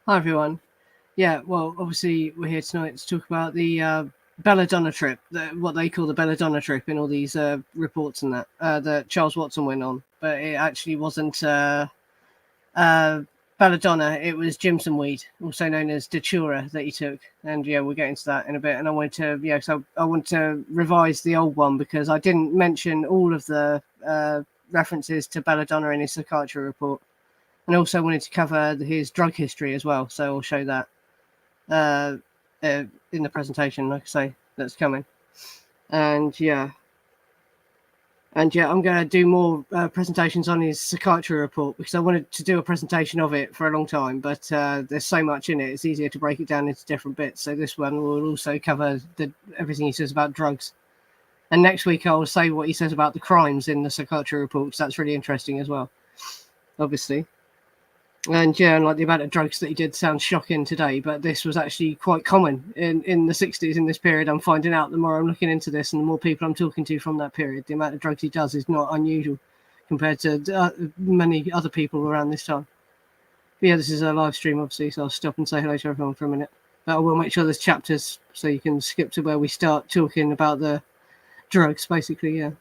Hi everyone. Yeah, well, obviously we're here tonight to talk about the Belladonna Trip, what they call the Belladonna Trip in all these reports and that Charles Watson went on, but it actually wasn't uh, Belladonna. It was Jimson Weed, also known as Datura, that he took. And yeah, we'll get into that in a bit. And I wanted to, so I want to revise the old one because I didn't mention all of the references to Belladonna in his psychiatry report, and also wanted to cover his drug history as well. So I'll show that uh, in the presentation, like I say, that's coming. And yeah, I'm going to do more presentations on his psychiatry report because I wanted to do a presentation of it for a long time, but there's so much in it, it's easier to break it down into different bits. So this one will also cover everything he says about drugs. And next week I'll say what he says about the crimes in the psychiatry report, because that's really interesting as well, obviously. And yeah, and like the amount of drugs that he did sounds shocking today, but this was actually quite common in the 60s in this period. I'm finding out the more I'm looking into this and the more people I'm talking to from that period, the amount of drugs he does is not unusual compared to many other people around this time. But yeah, this is a live stream, obviously, so I'll stop and say hello to everyone for a minute. But I will make sure there's chapters so you can skip to where we start talking about the drugs, basically, yeah.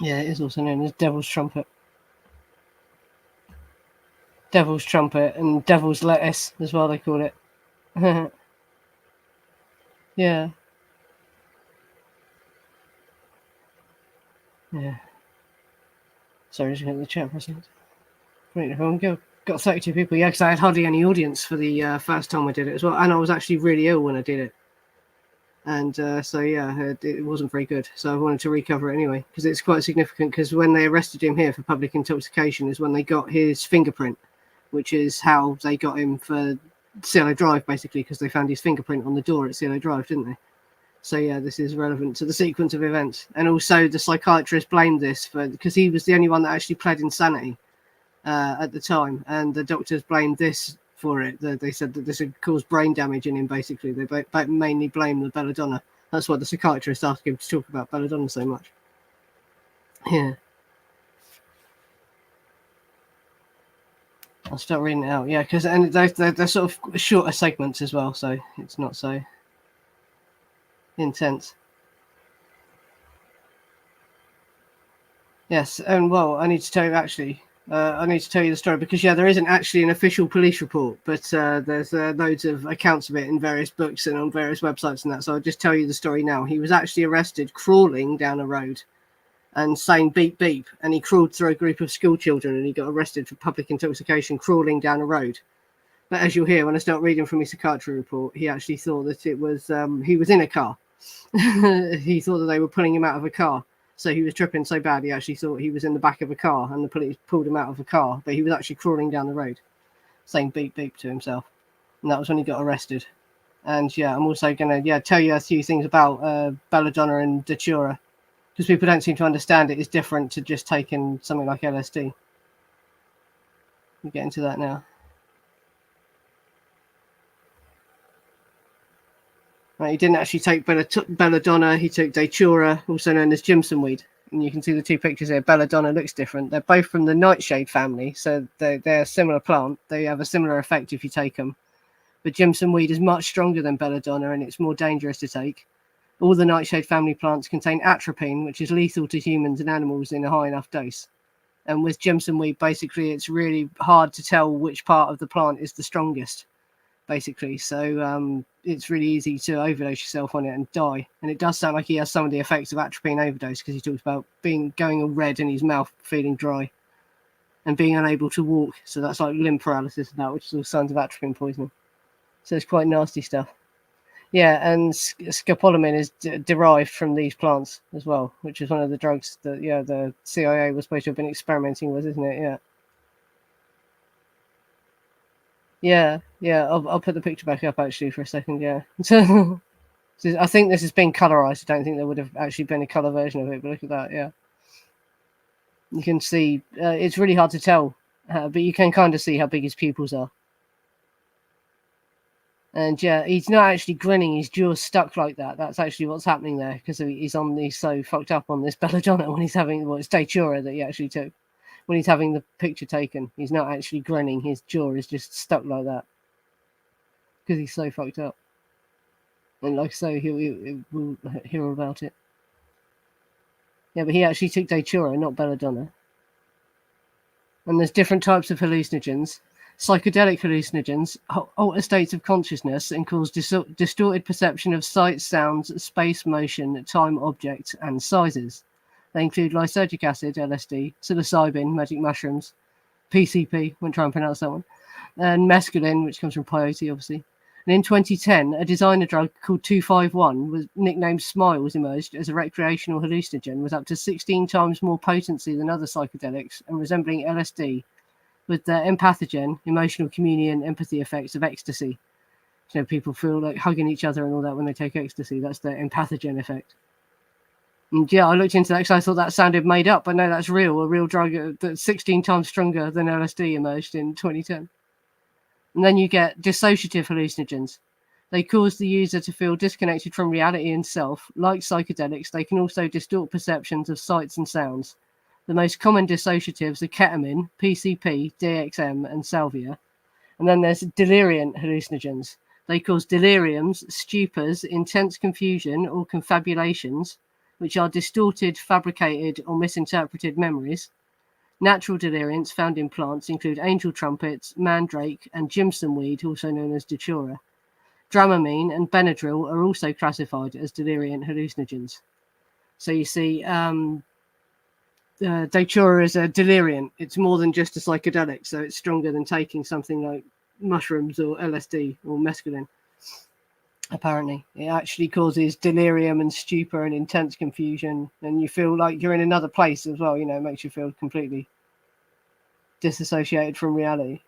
Yeah, it is also known as Devil's Trumpet. Devil's Trumpet and Devil's Lettuce as well, they call it. Yeah. Yeah. Sorry, just get the chat for a second. Great, everyone. Got 32 people. Yeah, because I had hardly any audience for the first time I did it as well. And I was actually really ill when I did it. And so, yeah, it wasn't very good. So I wanted to recover it anyway, because it's quite significant. Because when they arrested him here for public intoxication is when they got his fingerprint, which is how they got him for Cielo Drive, basically, because they found his fingerprint on the door at Cielo Drive, didn't they? So yeah, this is relevant to the sequence of events. And also the psychiatrist blamed this because he was the only one that actually pled insanity at the time, and the doctors blamed this for it. They said that this had caused brain damage in him, basically. They mainly blame the belladonna. That's why the psychiatrist asked him to talk about belladonna so much. Yeah. I'll start reading it out. Yeah, because they're sort of shorter segments as well, so it's not so intense. Yes, and well, I need to tell you actually. I need to tell you the story because there isn't actually an official police report, but there's loads of accounts of it in various books and on various websites and that. So I'll just tell you the story now. He was actually arrested crawling down a road and saying beep beep, and he crawled through a group of school children and he got arrested for public intoxication crawling down a road. But as you'll hear when I start reading from his psychiatry report, he actually thought that it was he was in a car. He thought that they were pulling him out of a car. So he was tripping so bad he actually thought he was in the back of a car and the police pulled him out of a car, but he was actually crawling down the road saying beep beep to himself. And that was when he got arrested. And yeah, I'm also going to tell you a few things about Belladonna and Datura, because people don't seem to understand it is different to just taking something like LSD. We'll get into that now. Right, he didn't actually take Belladonna, he took Datura, also known as Jimson Weed. And you can see the two pictures here. Belladonna looks different. They're both from the nightshade family, so they're a similar plant. They have a similar effect if you take them. But Jimson Weed is much stronger than Belladonna, and it's more dangerous to take. All the nightshade family plants contain atropine, which is lethal to humans and animals in a high enough dose. And with Jimson Weed, basically, it's really hard to tell which part of the plant is the strongest, basically. So it's really easy to overdose yourself on it and die. And it does sound like he has some of the effects of atropine overdose, because he talks about going all red and his mouth feeling dry and being unable to walk. So that's like limb paralysis and that, which is all signs of atropine poisoning. So it's quite nasty stuff. Yeah, and scopolamine is derived from these plants as well, which is one of the drugs that the CIA was supposed to have been experimenting with, isn't it? Yeah. I'll put the picture back up actually for a second. Yeah. I think this has been colorized. I don't think there would have actually been a color version of it, but look at that. Yeah, you can see it's really hard to tell, but you can kind of see how big his pupils are. And yeah, he's not actually grinning; his jaw's stuck like that. That's actually what's happening there, because he's so fucked up on this belladonna when he's having it's Datura that he actually took. when he's having the picture taken. He's not actually grinning. His jaw is just stuck like that because he's so fucked up. And like so, we'll hear all about it. Yeah, but he actually took Datura, not Belladonna. And there's different types of hallucinogens. Psychedelic hallucinogens alter states of consciousness and cause distorted perception of sights, sounds, space, motion, time, objects, and sizes. They include lysergic acid, LSD, psilocybin, magic mushrooms, PCP, won't try and pronounce that one, and mescaline, which comes from peyote, obviously. And in 2010, a designer drug called 251, was nicknamed Smiles, emerged as a recreational hallucinogen with up to 16 times more potency than other psychedelics and resembling LSD, with the empathogen, emotional communion, empathy effects of ecstasy. You know, people feel like hugging each other and all that when they take ecstasy. That's the empathogen effect. And yeah, I looked into that because I thought that sounded made up, but no, that's real. A real drug that's 16 times stronger than LSD emerged in 2010. And then you get dissociative hallucinogens. They cause the user to feel disconnected from reality and self. Like psychedelics, they can also distort perceptions of sights and sounds. The most common dissociatives are ketamine, PCP, DXM, and salvia. And then there's deliriant hallucinogens. They cause deliriums, stupors, intense confusion, or confabulations, which are distorted, fabricated, or misinterpreted memories. Natural deliriants found in plants include angel trumpets, mandrake, and Jimson Weed, also known as Datura. Dramamine and Benadryl are also classified as deliriant hallucinogens. So you see, Datura is a deliriant. It's more than just a psychedelic, so it's stronger than taking something like mushrooms or LSD or mescaline. Apparently, it actually causes delirium and stupor and intense confusion, and you feel like you're in another place as well. You know, it makes you feel completely disassociated from reality.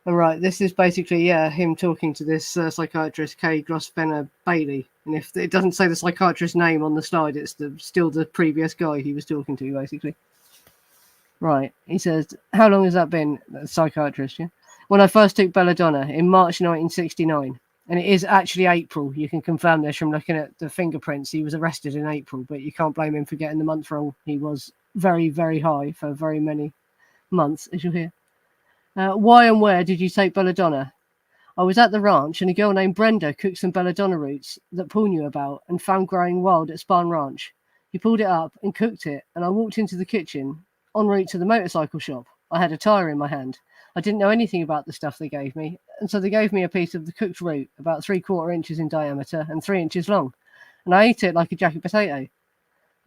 All right, this is basically him talking to this psychiatrist Kay Grosvenor Bailey, and if it doesn't say the psychiatrist's name on the slide, it's still the previous guy he was talking to, basically. Right, he says, how long has that been? The psychiatrist, yeah. When I first took Belladonna in March 1969. And it is actually April. You can confirm this from looking at the fingerprints. He was arrested in April, but you can't blame him for getting the month wrong. He was very, very high for very many months, as you'll hear. Why and where did you take Belladonna? I was at the ranch, and a girl named Brenda cooked some Belladonna roots that Paul knew about and found growing wild at Spahn Ranch. He pulled it up and cooked it, and I walked into the kitchen, en route to the motorcycle shop. I had a tire in my hand. I didn't know anything about the stuff they gave me, and so they gave me a piece of the cooked root, about 3/4 inches in diameter and 3 inches long, and I ate it like a jacket potato.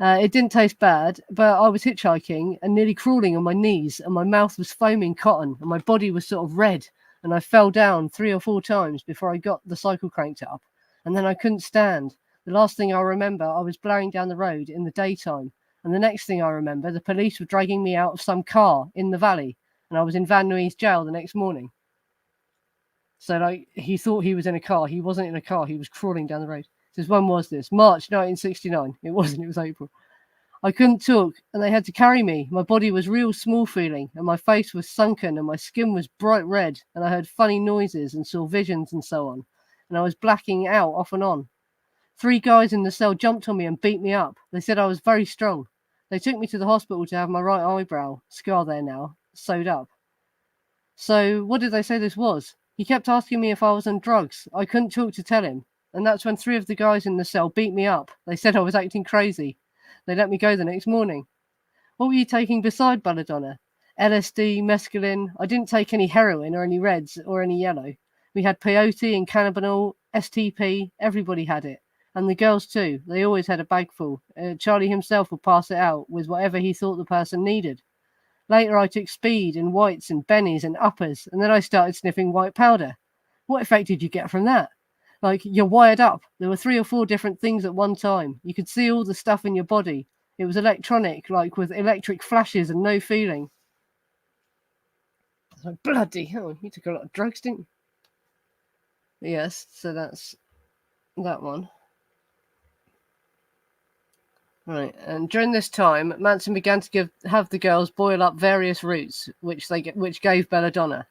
It didn't taste bad, but I was hitchhiking and nearly crawling on my knees, and my mouth was foaming cotton, and my body was sort of red, and I fell down 3 or 4 times before I got the cycle cranked up, and then I couldn't stand. The last thing I remember, I was blowing down the road in the daytime, and the next thing I remember, the police were dragging me out of some car in the valley, and I was in Van Nuys jail the next morning. So, like, he thought he was in a car. He wasn't in a car. He was crawling down the road. Says, when was this? March 1969. It wasn't. It was April. I couldn't talk, and they had to carry me. My body was real small feeling, and my face was sunken, and my skin was bright red, and I heard funny noises and saw visions and so on. And I was blacking out off and on. 3 guys in the cell jumped on me and beat me up. They said I was very strong. They took me to the hospital to have my right eyebrow, scar there now, sewed up. So what did they say this was? He kept asking me if I was on drugs. I couldn't talk to tell him. And that's when 3 of the guys in the cell beat me up. They said I was acting crazy. They let me go the next morning. What were you taking beside Belladonna? LSD, mescaline. I didn't take any heroin or any reds or any yellow. We had peyote and cannabinol, STP. Everybody had it. And the girls too. They always had a bag full. Charlie himself would pass it out with whatever he thought the person needed. Later I took speed and whites and bennies and uppers, and then I started sniffing white powder. What effect did you get from that? Like, you're wired up. There were 3 or 4 different things at one time. You could see all the stuff in your body. It was electronic, like with electric flashes and no feeling. I was like, bloody hell, you took a lot of drugs, didn't you? Yes, so that's that one. Right, and during this time, Manson began to have the girls boil up various roots, which gave Belladonna.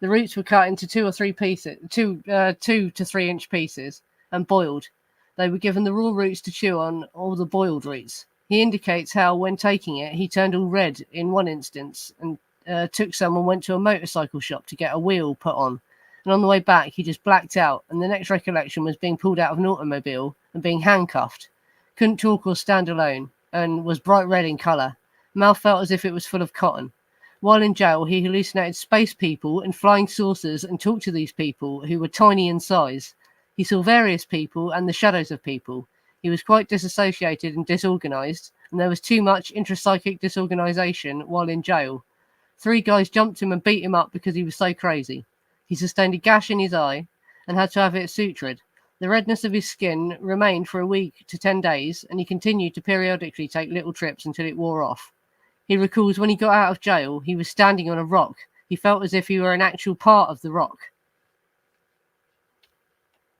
The roots were cut into 2 or 3 pieces, 2 to 3 inch pieces, and boiled. They were given the raw roots to chew on, or the boiled roots. He indicates how, when taking it, he turned all red in one instance and took some and went to a motorcycle shop to get a wheel put on. And on the way back, he just blacked out. And the next recollection was being pulled out of an automobile and being handcuffed. Couldn't talk or stand alone and was bright red in colour. Mouth felt as if it was full of cotton. While in jail, he hallucinated space people and flying saucers and talked to these people who were tiny in size. He saw various people and the shadows of people. He was quite disassociated and disorganized, and there was too much intrapsychic disorganization while in jail. 3 guys jumped him and beat him up because he was so crazy. He sustained a gash in his eye and had to have it sutured. The redness of his skin remained for a week to 10 days, and he continued to periodically take little trips until it wore off. He recalls when he got out of jail, he was standing on a rock. He felt as if he were an actual part of the rock.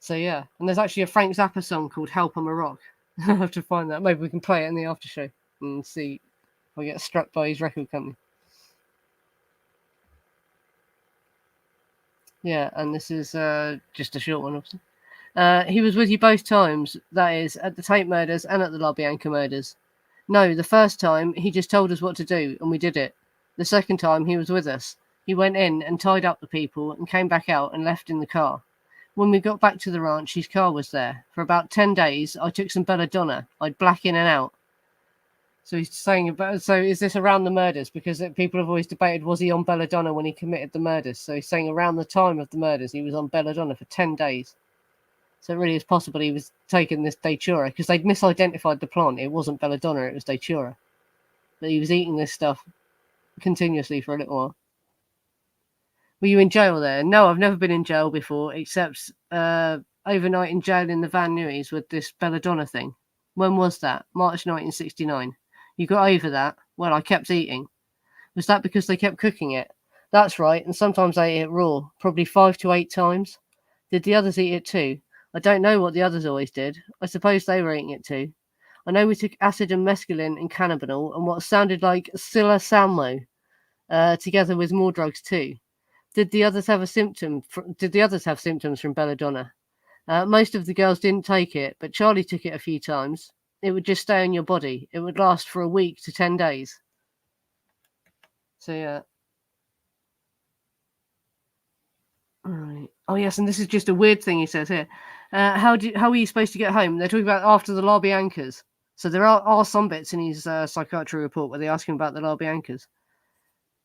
So yeah, and there's actually a Frank Zappa song called "Help I'm a Rock." I'll have to find that. Maybe we can play it in the after show and see if I get struck by his record company. Yeah, and this is just a short one, obviously. He was with you both times, that is, at the Tate murders and at the La Bianca murders. No, the first time he just told us what to do and we did it. The second time he was with us. He went in and tied up the people and came back out and left in the car. When we got back to the ranch, his car was there. For about 10 days, I took some Belladonna. I'd black in and out. So he's saying about, so is this around the murders? Because people have always debated, was he on Belladonna when he committed the murders? So he's saying around the time of the murders, he was on Belladonna for 10 days. So it really is possible he was taking this Datura, because they'd misidentified the plant. It wasn't Belladonna, it was Datura. But he was eating this stuff continuously for a little while. Were you in jail there? No, I've never been in jail before, except overnight in jail in the Van Nuys with this Belladonna thing. When was that? March 1969. You got over that? Well, I kept eating. Was that because they kept cooking it? That's right, and sometimes I ate it raw, probably 5 to 8 times. Did the others eat it too? I don't know what the others always did. I suppose they were eating it too. I know we took acid and mescaline and cannabinol and what sounded like psilocybin together with more drugs too. Did the others have symptoms from Belladonna? Most of the girls didn't take it, but Charlie took it a few times. It would just stay in your body. It would last for a week to 10 days. So yeah. All right. Oh yes, and this is just a weird thing he says here. How are you supposed to get home? They're talking about after the La Biancas. So there are some bits in his psychiatry report where they ask him about the La Biancas.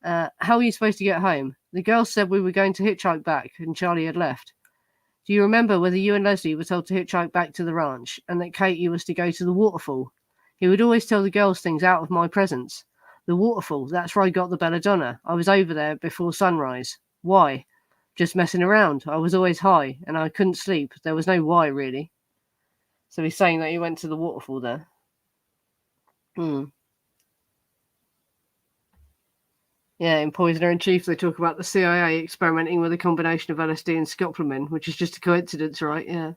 How are you supposed to get home? The girls said we were going to hitchhike back, and Charlie had left. Do you remember whether you and Leslie were told to hitchhike back to the ranch, and that Katie was to go to the waterfall? He would always tell the girls things out of my presence. The waterfall, that's where I got the Belladonna. I was over there before sunrise. Why? Just messing around. I was always high, and I couldn't sleep. There was no why, really. So he's saying that he went to the waterfall there. Yeah, in Poisoner in Chief, they talk about the CIA experimenting with a combination of LSD and scopolamine, which is just a coincidence, right? Yeah.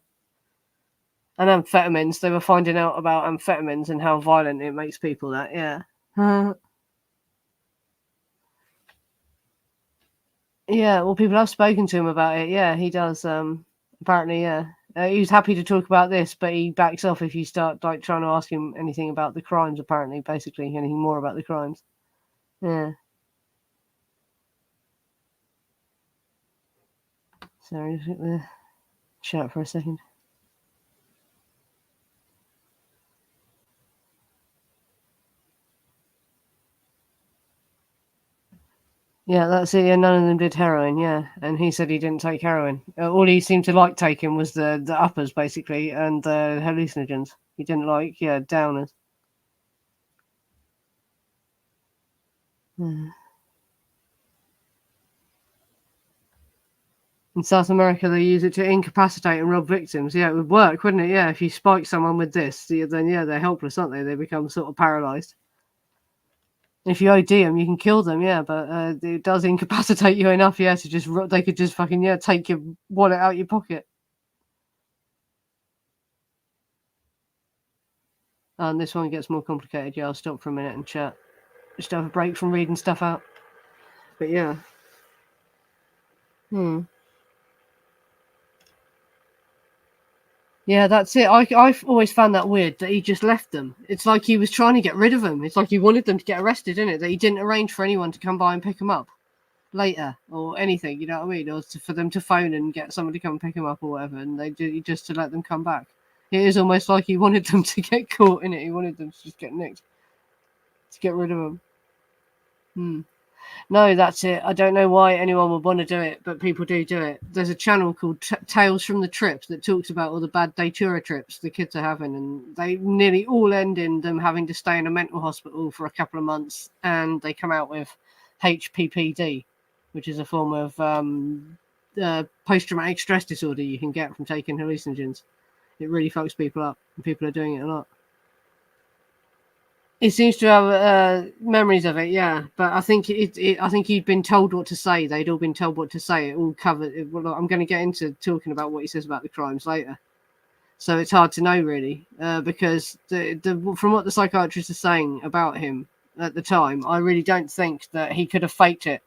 And amphetamines, they were finding out about amphetamines and how violent it makes people, that, yeah. Yeah, well, people have spoken to him about it. Yeah, he does. Apparently, yeah. He's happy to talk about this, but he backs off if you start like trying to ask him anything about the crimes. Apparently, basically anything more about the crimes. Yeah. Sorry, just get the chat for a second. Yeah, that's it. Yeah, none of them did heroin. Yeah, and he said he didn't take heroin. All he seemed to like taking was the uppers, basically, and the hallucinogens. He didn't like, downers. In South America, they use it to incapacitate and rob victims. Yeah, it would work, wouldn't it? Yeah, if you spike someone with this, then they're helpless, aren't they? They become sort of paralyzed. If you OD them, you can kill them, yeah, but it does incapacitate you enough, yeah, to just they could just fucking take your wallet out your pocket. And this one gets more complicated. Yeah, I'll stop for a minute and chat. Just have a break from reading stuff out. But yeah. Yeah, that's it. I've always found that weird that he just left them. It's like he was trying to get rid of them. It's like he wanted them to get arrested, isn't it? That he didn't arrange for anyone to come by and pick them up later or anything, you know what I mean? Or for them to phone and get somebody to come pick them up or whatever, and they do just to let them come back. It is almost like he wanted them to get caught in it. He wanted them to just get nicked, to get rid of them. No, that's it. I don't know why anyone would want to do it, but people do it. There's a channel called Tales from the Trip that talks about all the bad Datura trips the kids are having, and they nearly all end in them having to stay in a mental hospital for a couple of months, and they come out with HPPD, which is a form of post-traumatic stress disorder you can get from taking hallucinogens. It really fucks people up, and people are doing it a lot. He seems to have memories of it, yeah. But I think I think he'd been told what to say. They'd all been told what to say. It all covered. Well, I'm going to get into talking about what he says about the crimes later. So it's hard to know really, because from what the psychiatrists are saying about him at the time, I really don't think that he could have faked it.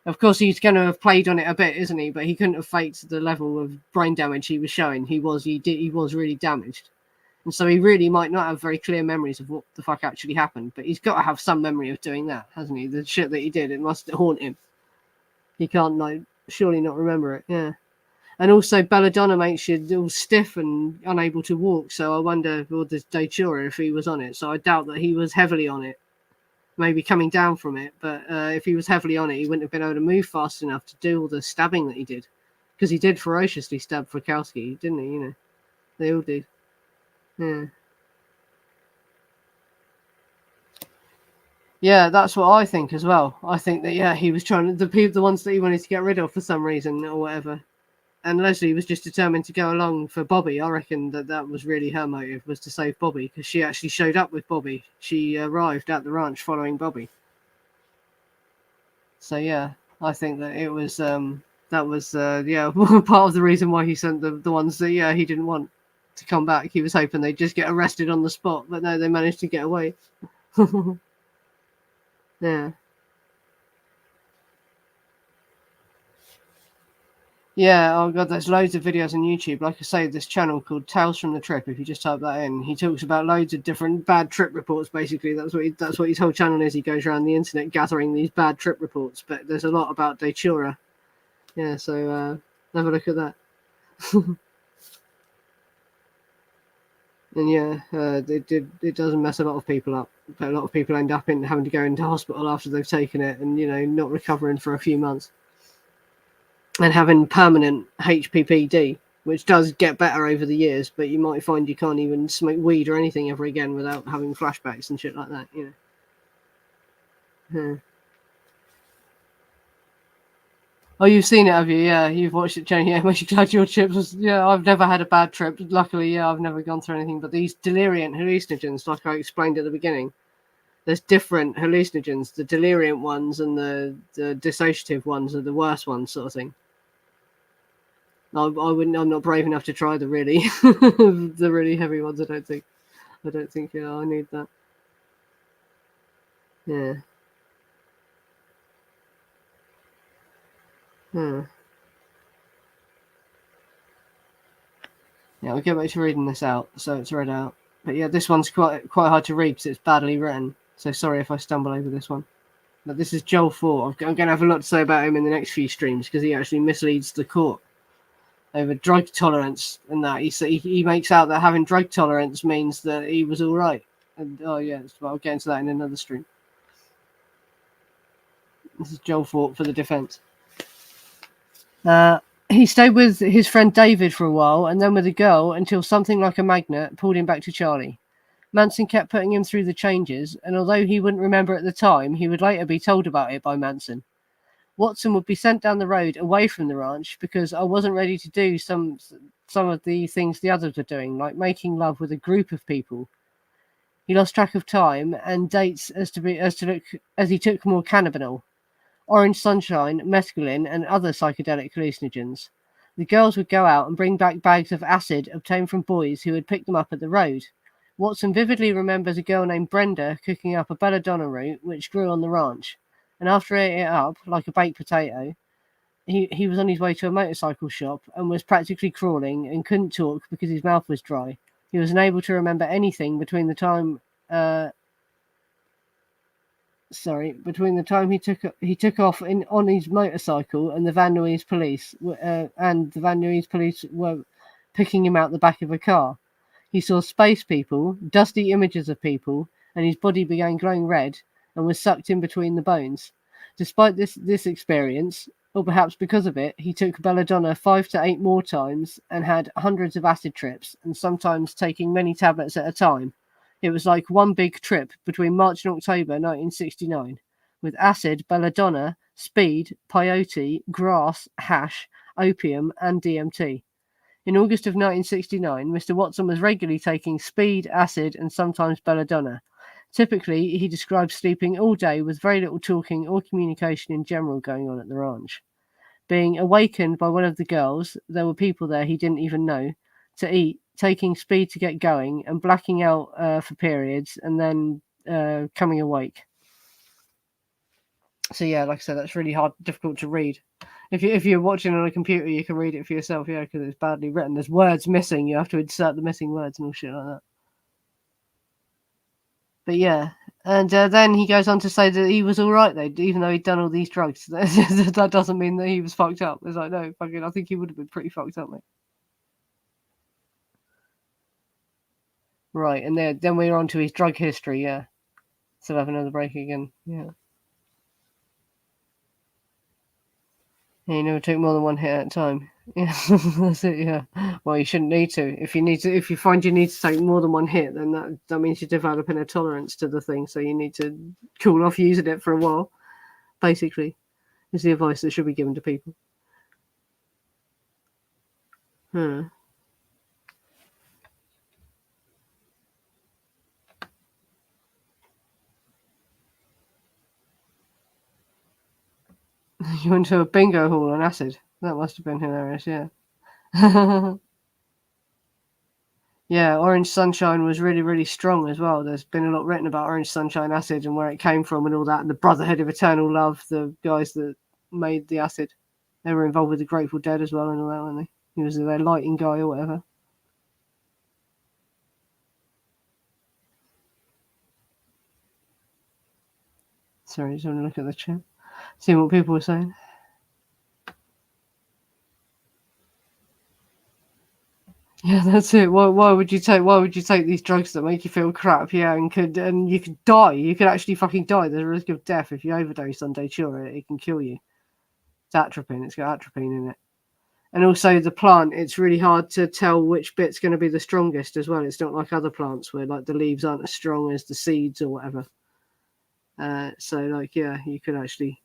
Of course, he's going to have played on it a bit, isn't he? But he couldn't have faked the level of brain damage he was showing. He was really damaged. And so he really might not have very clear memories of what the fuck actually happened, but he's got to have some memory of doing that, hasn't he? The shit that he did, it must haunt him. He can't surely not remember it, yeah. And also Belladonna makes you all stiff and unable to walk, so I wonder, well, the Datura, if he was on it. So I doubt that he was heavily on it, maybe coming down from it, but if he was heavily on it, he wouldn't have been able to move fast enough to do all the stabbing that he did. Because he did ferociously stab Frykowski, didn't he? You know, they all did. Yeah. Yeah, that's what I think as well. I think that he was trying to the ones that he wanted to get rid of for some reason or whatever. And Leslie was just determined to go along for Bobby. I reckon that was really her motive, was to save Bobby, because she actually showed up with Bobby. She arrived at the ranch following Bobby. So yeah, I think that it was that was part of the reason why he sent the ones that he didn't want to come back. He was hoping they'd just get arrested on the spot, but no, they managed to get away. Yeah. Yeah, oh god, there's loads of videos on YouTube. Like I say, this channel called Tales from the Trip. If you just type that in, he talks about loads of different bad trip reports. Basically, that's what his whole channel is. He goes around the internet gathering these bad trip reports. But there's a lot about Datura. Yeah, so have a look at that. And yeah, it doesn't mess a lot of people up. But a lot of people end up having to go into hospital after they've taken it, and not recovering for a few months. And having permanent HPPD, which does get better over the years, but you might find you can't even smoke weed or anything ever again without having flashbacks and shit like that, Yeah. Oh, you've seen it, have you? Yeah, you've watched it, Jane. Yeah, makes you glad your chips was. Yeah, I've never had a bad trip. Luckily, yeah, I've never gone through anything. But these deliriant hallucinogens, like I explained at the beginning, there's different hallucinogens. The deliriant ones and the dissociative ones are the worst ones, sort of thing. I wouldn't. I'm not brave enough to try the really, the really heavy ones. I don't think. Yeah, I need that. Yeah. Yeah, we'll get back to reading this out, so it's read out. But yeah, this one's quite hard to read because it's badly written. So sorry if I stumble over this one. But this is Joel Ford. I'm going to have a lot to say about him in the next few streams because he actually misleads the court over drug tolerance and that. He makes out that having drug tolerance means that he was all right. And oh yeah, well, I'll get into that in another stream. This is Joel Ford for the defense. He stayed with his friend David for a while and then with a girl until something like a magnet pulled him back to Charlie. Manson kept putting him through the changes, and although he wouldn't remember at the time, he would later be told about it by Manson. Watson would be sent down the road away from the ranch because I wasn't ready to do some of the things the others were doing, like making love with a group of people. He lost track of time and dates as he took more cannabinol, orange sunshine, mescaline, and other psychedelic hallucinogens. The girls would go out and bring back bags of acid obtained from boys who had picked them up at the road. Watson vividly remembers a girl named Brenda cooking up a belladonna root which grew on the ranch, and after ate it up like a baked potato, he was on his way to a motorcycle shop and was practically crawling and couldn't talk because his mouth was dry. He was unable to remember anything between the time he took off on his motorcycle and the Van Nuys police were picking him out the back of a car. He saw space people, dusty images of people, and his body began glowing red and was sucked in between the bones. Despite this experience, or perhaps because of it, he took belladonna 5 to 8 more times and had hundreds of acid trips, and sometimes taking many tablets at a time. It was like one big trip between March and October 1969, with acid, belladonna, speed, peyote, grass, hash, opium, and DMT. In August of 1969, Mr. Watson was regularly taking speed, acid, and sometimes belladonna. Typically, he described sleeping all day with very little talking or communication in general going on at the ranch. Being awakened by one of the girls, there were people there he didn't even know, to eat, taking speed to get going, and blacking out for periods, and then coming awake. So yeah, like I said, that's really difficult to read. If you're watching on a computer, you can read it for yourself, yeah, because it's badly written. There's words missing. You have to insert the missing words and all shit like that. But yeah, and then he goes on to say that he was all right though, even though he'd done all these drugs. That doesn't mean that he was fucked up. It's like, no, fucking, I think he would have been pretty fucked up, mate. Right, and then we're on to his drug history, yeah. So have another break again, yeah. He never took more than one hit at a time. Yeah, that's it. Yeah. Well, you shouldn't need to. If you find you need to take more than one hit, then that means you're developing a tolerance to the thing. So you need to cool off using it for a while. Basically, is the advice that should be given to people. You went to a bingo hall on acid. That must have been hilarious. Yeah. Yeah, Orange Sunshine was really, really strong as well. There's been a lot written about Orange Sunshine acid and where it came from and all that, and the Brotherhood of Eternal Love, the guys that made the acid. They were involved with the Grateful Dead as well and all that, weren't they? He was their lighting guy or whatever. Sorry, just want to look at the chat. See what people were saying. Yeah, that's it. Why would you take these drugs that make you feel crap? Yeah, and you could die. You could actually fucking die. There's a risk of death if you overdose on Datura. It can kill you. It's atropine. It's got atropine in it. And also the plant, it's really hard to tell which bit's going to be the strongest as well. It's not like other plants where like the leaves aren't as strong as the seeds or whatever. So like, yeah, you could actually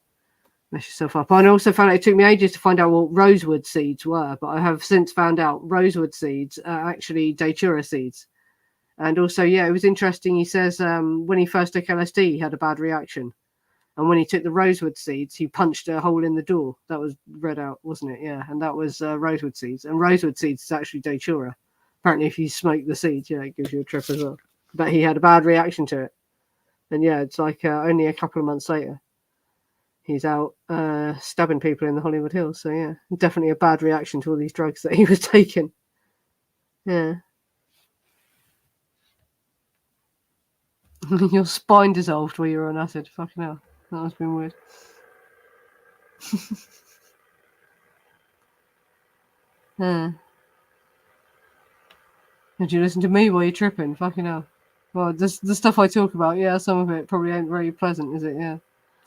mess yourself up. I also found it took me ages to find out what rosewood seeds were, but I have since found out rosewood seeds are actually Datura seeds. And also, yeah, it was interesting. He says when he first took LSD, he had a bad reaction. And when he took the rosewood seeds, he punched a hole in the door. That was read out, wasn't it? Yeah, and that was rosewood seeds. And rosewood seeds is actually Datura. Apparently, if you smoke the seeds, yeah, it gives you a trip as well. But he had a bad reaction to it. And yeah, it's like only a couple of months later, he's out stabbing people in the Hollywood Hills. So yeah, definitely a bad reaction to all these drugs that he was taking. Yeah. Your spine dissolved while you were on acid. Fucking hell. That must have been weird. Yeah. Did you listen to me while you're tripping? Fucking hell. Well, the stuff I talk about, yeah, some of it probably ain't very pleasant, is it? Yeah.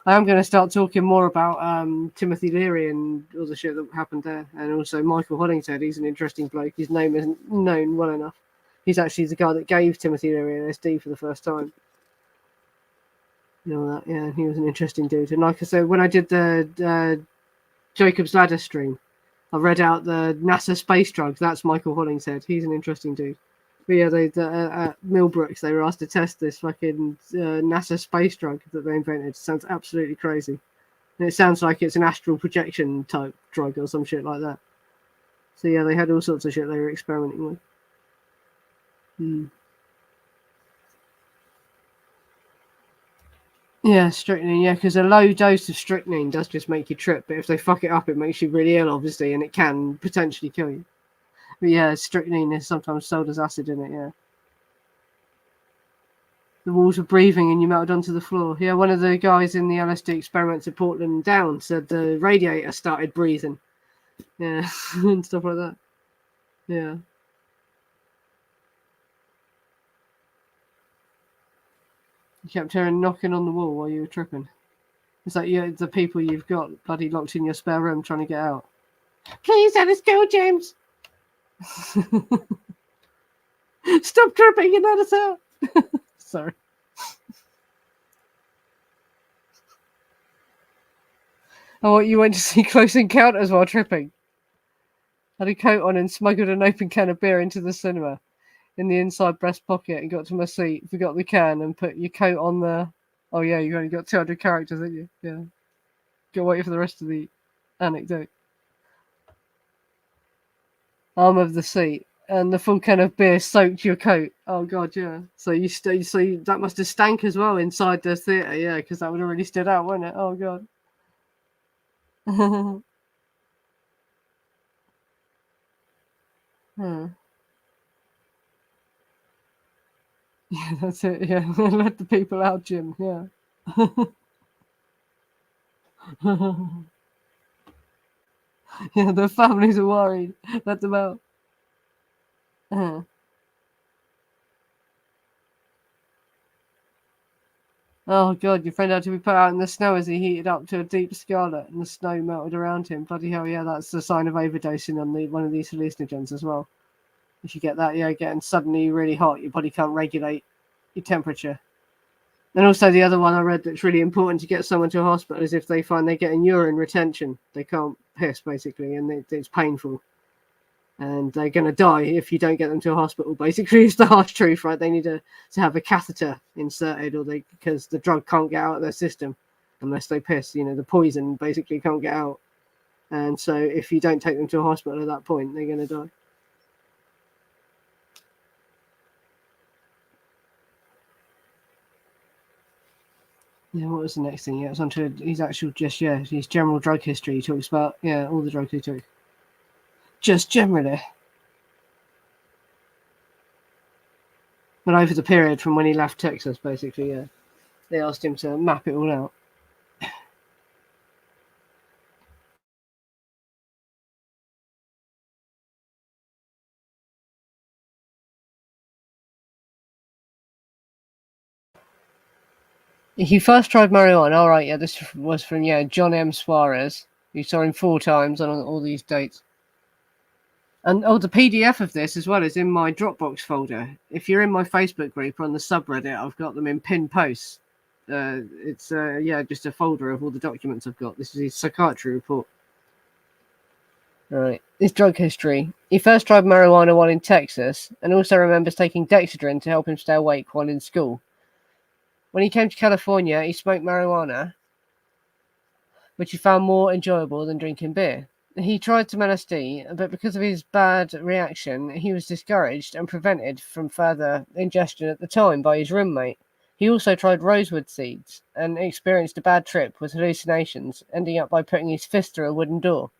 I am going to start talking more about Timothy Leary and all the shit that happened there. And also Michael Hoddington. He's an interesting bloke. His name isn't known well enough. He's actually the guy that gave Timothy Leary LSD for the first time. You know that, yeah. He was an interesting dude. And like I said, when I did the Jacob's Ladder stream, I read out the NASA space drugs. That's Michael Hollingshead. He's an interesting dude. But yeah, at Millbrooks, they were asked to test this fucking NASA space drug that they invented. It sounds absolutely crazy. And it sounds like it's an astral projection type drug or some shit like that. So yeah, they had all sorts of shit they were experimenting with. Yeah, strychnine, yeah, because a low dose of strychnine does just make you trip, but if they fuck it up, it makes you really ill, obviously, and it can potentially kill you. But yeah, strychnine is sometimes sold as acid in it, yeah. The walls were breathing and you melted onto the floor. Yeah, one of the guys in the LSD experiments at Portland Down said the radiator started breathing. Yeah, and stuff like that. Yeah. You kept hearing knocking on the wall while you were tripping. It's like the people you've got bloody locked in your spare room trying to get out. Please let us go, James. Stop tripping and let us out. Sorry. Oh, what, you went to see Close Encounters while tripping? Had a coat on and smuggled an open can of beer into the cinema in the inside breast pocket and got to my seat, forgot the can and put your coat on the... Oh, yeah, you only got 200 characters, haven't you? Yeah. Go wait for the rest of the anecdote. Arm of the seat. And the full can of beer soaked your coat. Oh, God, yeah. So that must have stank as well inside the theatre, yeah, because that would have really stood out, wouldn't it? Oh, God. Hmm. Yeah, that's it, yeah. Let the people out, Jim, yeah. Yeah, their families are worried. Let them out. Uh-huh. Oh God, your friend had to be put out in the snow as he heated up to a deep scarlet and the snow melted around him. Bloody hell, yeah, that's a sign of overdosing on one of these hallucinogens as well. If you get that, yeah, getting suddenly really hot, your body can't regulate your temperature. And also the other one I read that's really important to get someone to a hospital is if they find they're getting urine retention. They can't piss, basically, and it's painful. And they're going to die if you don't get them to a hospital. Basically, it's the harsh truth, right? They need to have a catheter inserted, because the drug can't get out of their system unless they piss. The poison basically can't get out, and so if you don't take them to a hospital at that point, they're going to die. Yeah, what was the next thing? Yeah, it's onto his actual his general drug history. He talks about all the drugs he took, just generally. But over the period from when he left Texas, basically, yeah, they asked him to map it all out. He first tried marijuana. All right, yeah, this was from John M. Suarez. You saw him 4 times on all these dates. And the PDF of this as well is in my Dropbox folder. If you're in my Facebook group or on the subreddit, I've got them in pinned posts. It's just a folder of all the documents I've got. This is his psychiatry report. All right, his drug history. He first tried marijuana while in Texas, and also remembers taking Dexedrine to help him stay awake while in school. When he came to California, he smoked marijuana, which he found more enjoyable than drinking beer. He tried some LSD, but because of his bad reaction, he was discouraged and prevented from further ingestion at the time by his roommate. He also tried rosewood seeds and experienced a bad trip with hallucinations, ending up by putting his fist through a wooden door.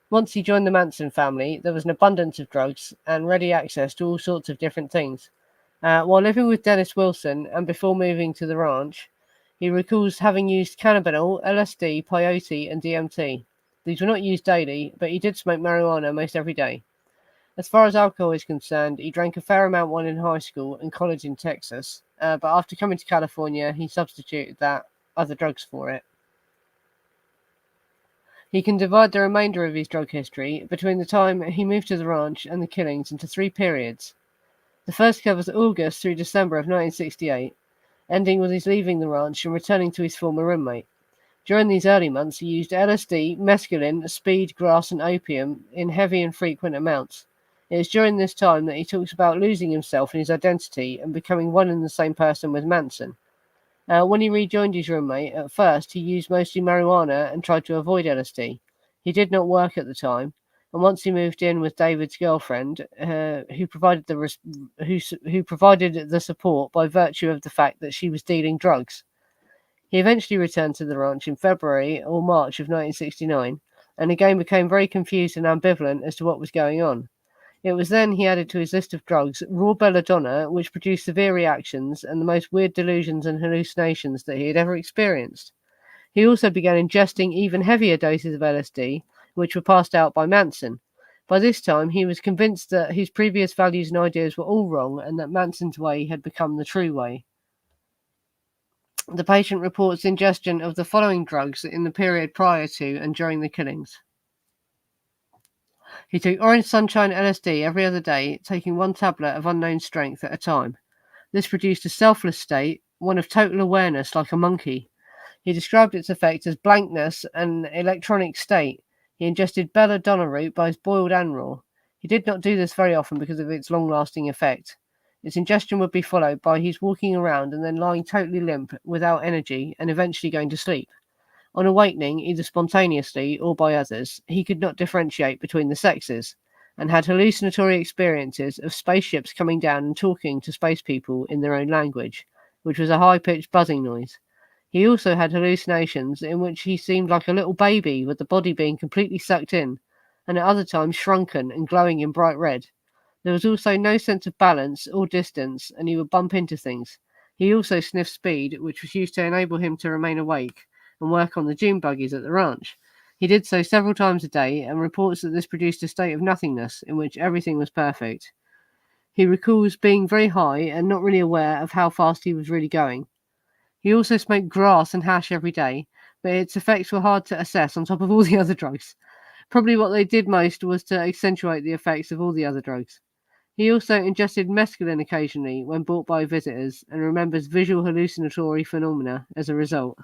Once he joined the Manson family, there was an abundance of drugs and ready access to all sorts of different things. While living with Dennis Wilson and before moving to the ranch, he recalls having used cannabinol, LSD, peyote, and DMT. These were not used daily, but he did smoke marijuana most every day. As far as alcohol is concerned, he drank a fair amount while in high school and college in Texas, but after coming to California, he substituted other drugs for it. He can divide the remainder of his drug history between the time he moved to the ranch and the killings into 3 periods. The first covers August through December of 1968, ending with his leaving the ranch and returning to his former roommate. During these early months, he used LSD, mescaline, speed, grass, and opium in heavy and frequent amounts. It is during this time that he talks about losing himself in his identity and becoming one and the same person with Manson. When he rejoined his roommate, at first he used mostly marijuana and tried to avoid LSD. He did not work at the time, and once he moved in with David's girlfriend, who provided the support by virtue of the fact that she was dealing drugs. He eventually returned to the ranch in February or March of 1969, and again became very confused and ambivalent as to what was going on. It was then he added to his list of drugs raw belladonna, which produced severe reactions and the most weird delusions and hallucinations that he had ever experienced. He also began ingesting even heavier doses of LSD, which were passed out by Manson. By this time, he was convinced that his previous values and ideas were all wrong and that Manson's way had become the true way. The patient reports ingestion of the following drugs in the period prior to and during the killings. He took orange sunshine LSD every other day, taking one tablet of unknown strength at a time. This produced a selfless state, one of total awareness like a monkey. He described its effect as blankness and electronic state. He ingested belladonna root both boiled and raw. He did not do this very often because of its long-lasting effect. Its ingestion would be followed by his walking around and then lying totally limp, without energy, and eventually going to sleep. On awakening, either spontaneously or by others, he could not differentiate between the sexes, and had hallucinatory experiences of spaceships coming down and talking to space people in their own language, which was a high-pitched buzzing noise. He also had hallucinations in which he seemed like a little baby with the body being completely sucked in, and at other times shrunken and glowing in bright red. There was also no sense of balance or distance, and he would bump into things. He also sniffed speed, which was used to enable him to remain awake and work on the dune buggies at the ranch. He did so several times a day, and reports that this produced a state of nothingness in which everything was perfect. He recalls being very high and not really aware of how fast he was really going. He also smoked grass and hash every day, but its effects were hard to assess on top of all the other drugs. Probably what they did most was to accentuate the effects of all the other drugs. He also ingested mescaline occasionally when brought by visitors, and remembers visual hallucinatory phenomena as a result.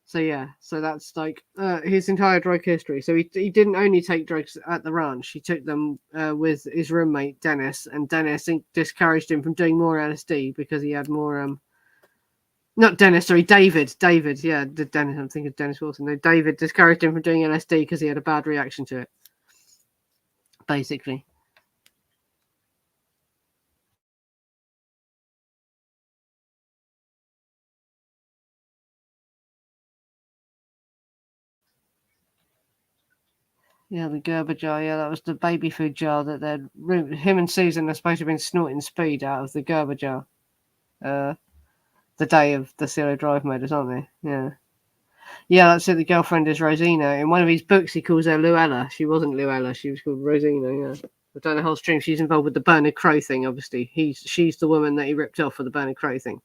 So yeah, so that's like his entire drug history. So he didn't only take drugs at the ranch; he took them with his roommate Dennis, and Dennis discouraged him from doing more LSD because he had more. Not Dennis, sorry, David. David, yeah, Dennis. I'm thinking of Dennis Wilson. No, David discouraged him from doing LSD because he had a bad reaction to it. Basically. Yeah, the Gerber jar. Yeah, that was the baby food jar that him and Susan are supposed to have been snorting speed out of the Gerber jar. The day of the Cielo Drive murders, aren't they? Yeah. Yeah, that's it. The girlfriend is Rosina. In one of his books, he calls her Luella. She wasn't Luella. She was called Rosina. Yeah. I don't know the whole stream. She's involved with the Bernard Crowe thing. Obviously, she's the woman that he ripped off for the Bernard Crowe thing.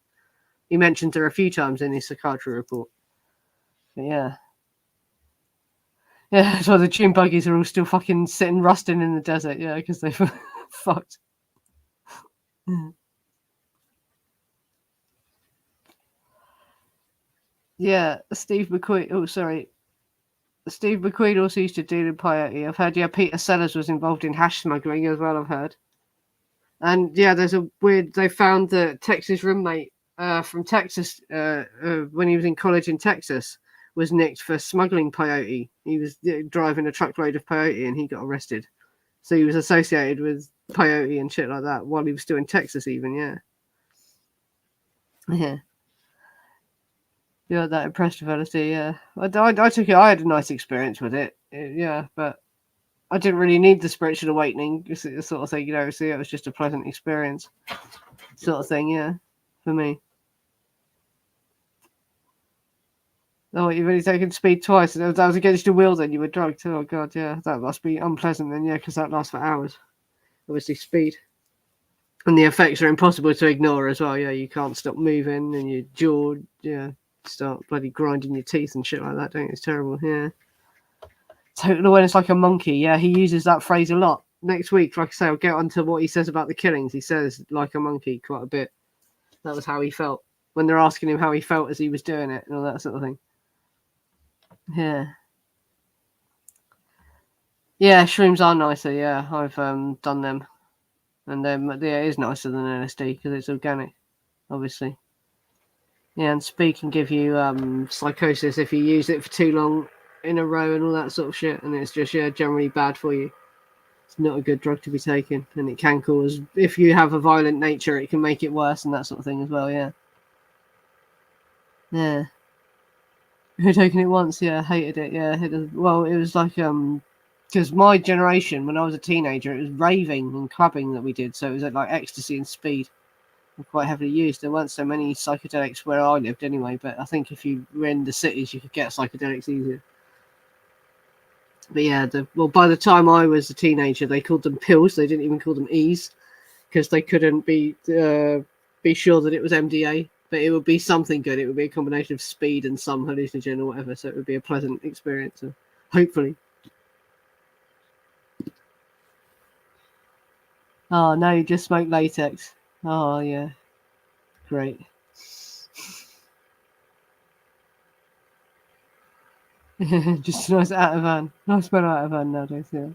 He mentioned her a few times in his psychiatry report. But yeah. Yeah, that's why the June buggies are all still fucking sitting rusting in the desert. Yeah, because they fucked. Yeah, Steve McQueen. Oh, sorry. Steve McQueen also used to deal in peyote. I've heard, yeah, Peter Sellers was involved in hash smuggling as well, I've heard. And yeah, there's a weird, they found the Texas roommate from Texas when he was in college in Texas was nicked for smuggling peyote. He was driving a truckload of peyote and he got arrested. So he was associated with peyote and shit like that while he was still in Texas even, yeah. Yeah. Yeah, that impressed with LSD, yeah. I took it, I had a nice experience with it, yeah, but I didn't really need the spiritual awakening, sort of thing, you know, so it was just a pleasant experience, sort of thing, yeah, for me. Oh, you've only taken speed twice, and that was against your will then, you were drugged, oh god, yeah, that must be unpleasant then, yeah, because that lasts for hours, obviously speed. And the effects are impossible to ignore as well, yeah, you can't stop moving, and your jaw, yeah, start bloody grinding your teeth and shit like that, don't you? It's terrible, yeah. Total awareness like a monkey. Yeah, he uses that phrase a lot. Next week, like I say, I'll get onto what he says about the killings. He says like a monkey quite a bit. That was how he felt when they're asking him how he felt as he was doing it and all that sort of thing. Yeah. Yeah, shrooms are nicer. Yeah, I've done them, and yeah, it is nicer than LSD because it's organic, obviously. Yeah, and speed can give you psychosis if you use it for too long in a row and all that sort of shit, and it's just generally bad for you. It's not a good drug to be taken, and it can cause, if you have a violent nature, it can make it worse and that sort of thing as well, yeah. Yeah. Who'd taken it once, yeah, hated it, yeah. Well, it was like, because my generation, when I was a teenager, it was raving and clubbing that we did, so it was like ecstasy and speed were quite heavily used. There weren't so many psychedelics where I lived anyway, but I think if you were in the cities, you could get psychedelics easier. But yeah, by the time I was a teenager, they called them pills. They didn't even call them E's because they couldn't be sure that it was MDA. But it would be something good. It would be a combination of speed and some hallucinogen or whatever. So it would be a pleasant experience, hopefully. Oh no, you just smoke latex. Oh yeah, great. Just a nice out of van. Nice smell out of van nowadays, yeah.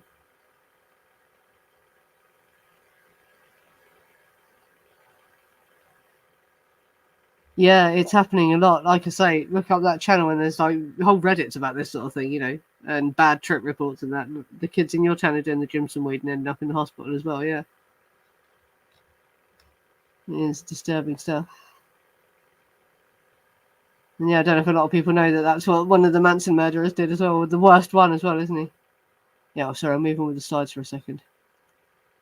Yeah, it's happening a lot. Like I say, look up that channel and there's like whole Reddits about this sort of thing, and bad trip reports and that. The kids in your town are doing the Jimson Weed and ending up in the hospital as well, yeah. It's disturbing stuff. And yeah, I don't know if a lot of people know that that's what one of the Manson murderers did as well. The worst one as well, isn't he? Yeah, sorry, I'm moving with the slides for a second.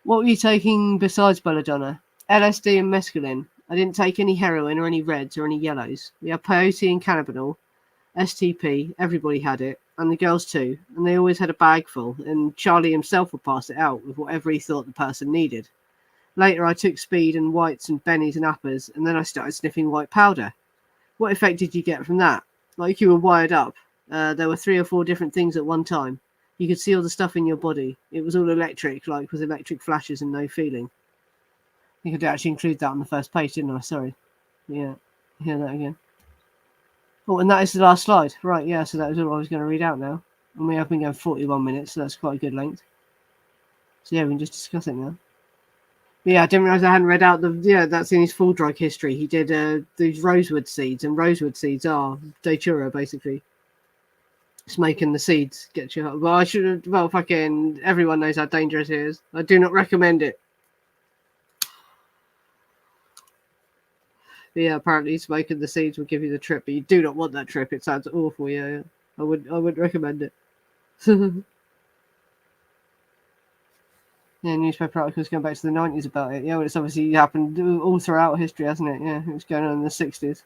What were you taking besides belladonna? LSD and mescaline. I didn't take any heroin or any reds or any yellows. We had peyote and cannabinol, STP. Everybody had it, and the girls too. And they always had a bag full. And Charlie himself would pass it out with whatever he thought the person needed. Later, I took speed and whites and bennies and uppers, and then I started sniffing white powder. What effect did you get from that? Like you were wired up. There were 3 or 4 different things at one time. You could see all the stuff in your body. It was all electric, like with electric flashes and no feeling. You could actually include that on the first page, didn't I? Sorry. Yeah. Hear that again. Oh, and that is the last slide. Right, yeah, so that was all I was going to read out now. And we have been going 41 minutes, so that's quite a good length. So yeah, we can just discuss it now. But yeah, I didn't realise I hadn't read out that's in his full drug history. He did these rosewood seeds, and rosewood seeds are Datura, basically. It's making the seeds get you. Well, I should have. Well, fucking everyone knows how dangerous it is. I do not recommend it. But yeah, apparently smoking the seeds will give you the trip, but you do not want that trip. It sounds awful. Yeah. I would recommend it. Yeah, newspaper articles going back to the 90s about it. Yeah, well, it's obviously happened all throughout history, hasn't it? Yeah, it was going on in the 60s.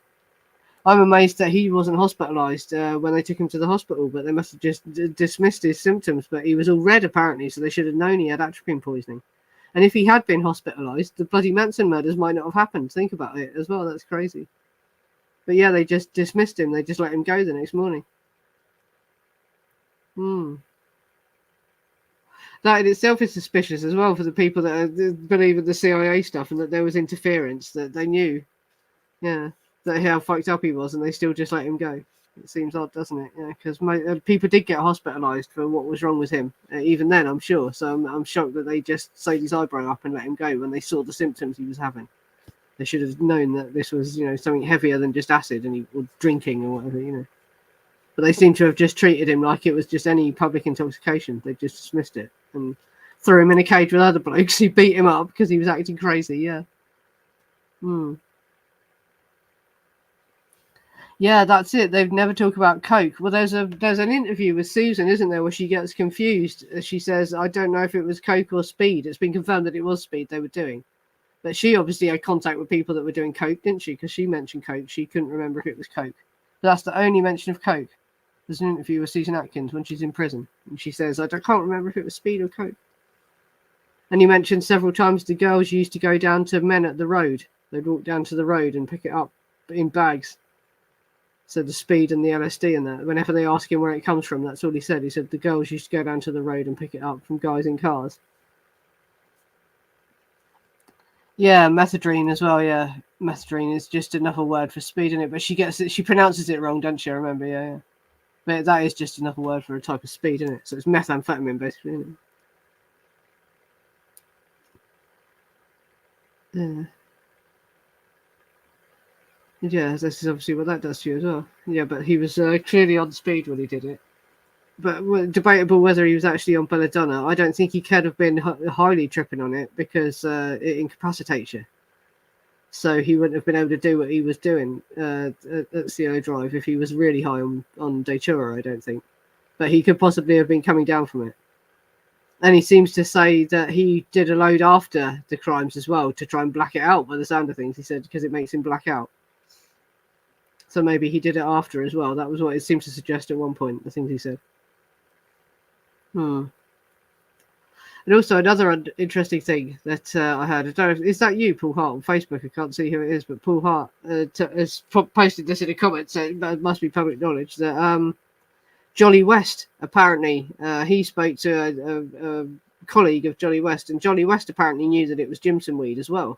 I'm amazed that he wasn't hospitalised when they took him to the hospital, but they must have just dismissed his symptoms. But he was all red, apparently, so they should have known he had atropine poisoning. And if he had been hospitalised, the bloody Manson murders might not have happened. Think about it as well. That's crazy. But yeah, they just dismissed him. They just let him go the next morning. That in itself is suspicious as well for the people that believe in the CIA stuff and that there was interference, that they knew, yeah, that how fucked up he was, and they still just let him go. It seems odd, doesn't it? Yeah, because people did get hospitalised for what was wrong with him, even then, I'm sure. So I'm shocked that they just sewed his eyebrow up and let him go when they saw the symptoms he was having. They should have known that this was, something heavier than just acid or drinking or whatever. But they seem to have just treated him like it was just any public intoxication. They just dismissed it and threw him in a cage with other blokes who beat him up because he was acting crazy. Yeah. Yeah, that's it. They've never talked about coke. Well, there's an interview with Susan, isn't there, where she gets confused. She says, "I don't know if it was coke or speed." It's been confirmed that it was speed they were doing, but she obviously had contact with people that were doing coke, didn't she? Because she mentioned coke. She couldn't remember if it was coke. But that's the only mention of coke. There's an interview with Susan Atkins when she's in prison, and she says, "I can't remember if it was speed or coke." And you mentioned several times the girls used to go down to men at the road. They'd walk down to the road and pick it up in bags. So the speed and the LSD and that. Whenever they ask him where it comes from, that's all he said. He said the girls used to go down to the road and pick it up from guys in cars. Yeah, methadone as well. Yeah, methadone is just another word for speed in it, but she pronounces it wrong, don't she? I remember. Yeah. But that is just another word for a type of speed, isn't it? So it's methamphetamine, basically, isn't it? Yeah. Yeah, this is obviously what that does to you as well. Yeah, but he was clearly on speed when he did it. But debatable whether he was actually on belladonna. I don't think he could have been highly tripping on it because it incapacitates you. So he wouldn't have been able to do what he was doing at CO Drive if he was really high on Datura, I don't think. But he could possibly have been coming down from it. And he seems to say that he did a load after the crimes as well to try and black it out by the sound of things, he said, because it makes him black out. So maybe he did it after as well. That was what it seemed to suggest at one point, the things he said. And also another interesting thing that I heard, I don't know, is that you, Paul Hart, on Facebook? I can't see who it is, but Paul Hart has posted this in the comments, so it must be public knowledge, that Jolly West, apparently, he spoke to a colleague of Jolly West, and Jolly West apparently knew that it was Jimson Weed as well.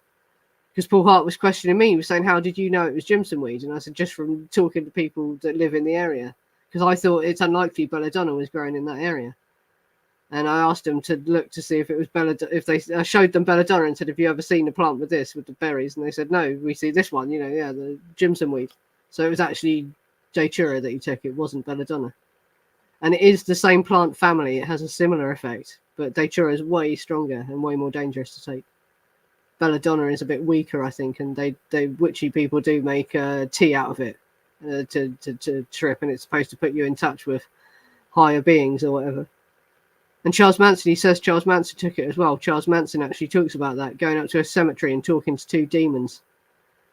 Because Paul Hart was questioning me, he was saying, how did you know it was Jimson Weed? And I said, just from talking to people that live in the area. Because I thought it's unlikely Belladonna was grown in that area. And I asked them to look to see if it was Belladonna. If I showed them Belladonna and said, have you ever seen a plant with this, with the berries? And they said, no, we see this one, the Jimson Weed. So it was actually Datura that he took. It wasn't Belladonna. And it is the same plant family. It has a similar effect. But Datura is way stronger and way more dangerous to take. Belladonna is a bit weaker, I think. And they witchy people do make tea out of it to trip. And it's supposed to put you in touch with higher beings or whatever. And Charles Manson, he says Charles Manson took it as well. Charles Manson actually talks about that, going up to a cemetery and talking to two demons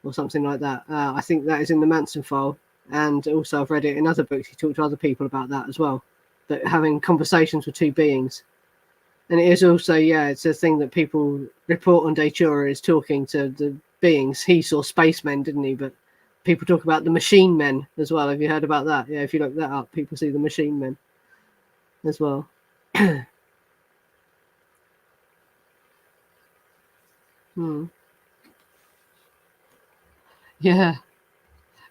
or something like that. I think that is in the Manson file. And also I've read it in other books. He talked to other people about that as well, that having conversations with two beings. And it is also, it's a thing that people report on Datura is talking to the beings. He saw spacemen, didn't he? But people talk about the machine men as well. Have you heard about that? Yeah, if you look that up, people see the machine men as well. Yeah.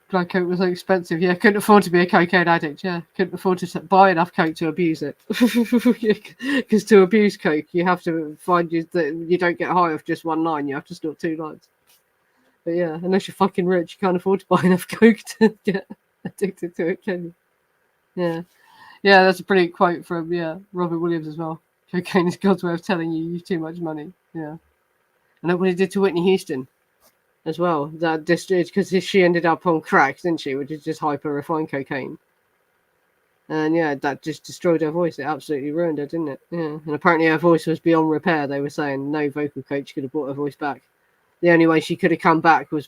Blood coke was so expensive. Yeah, couldn't afford to be a cocaine addict. Yeah, couldn't afford to buy enough coke to abuse it. Because to abuse coke, you have to find that you don't get high off just one line. You have to snort two lines. But yeah, unless you're fucking rich, you can't afford to buy enough coke to get addicted to it, can you? Yeah, that's a brilliant quote from Robin Williams as well. Cocaine is God's way of telling you've too much money. Yeah, and look what he did to Whitney Houston as well. That because she ended up on crack, didn't she? Which is just hyper refined cocaine. And that just destroyed her voice. It absolutely ruined her, didn't it? Yeah. And apparently her voice was beyond repair. They were saying no vocal coach could have brought her voice back. The only way she could have come back would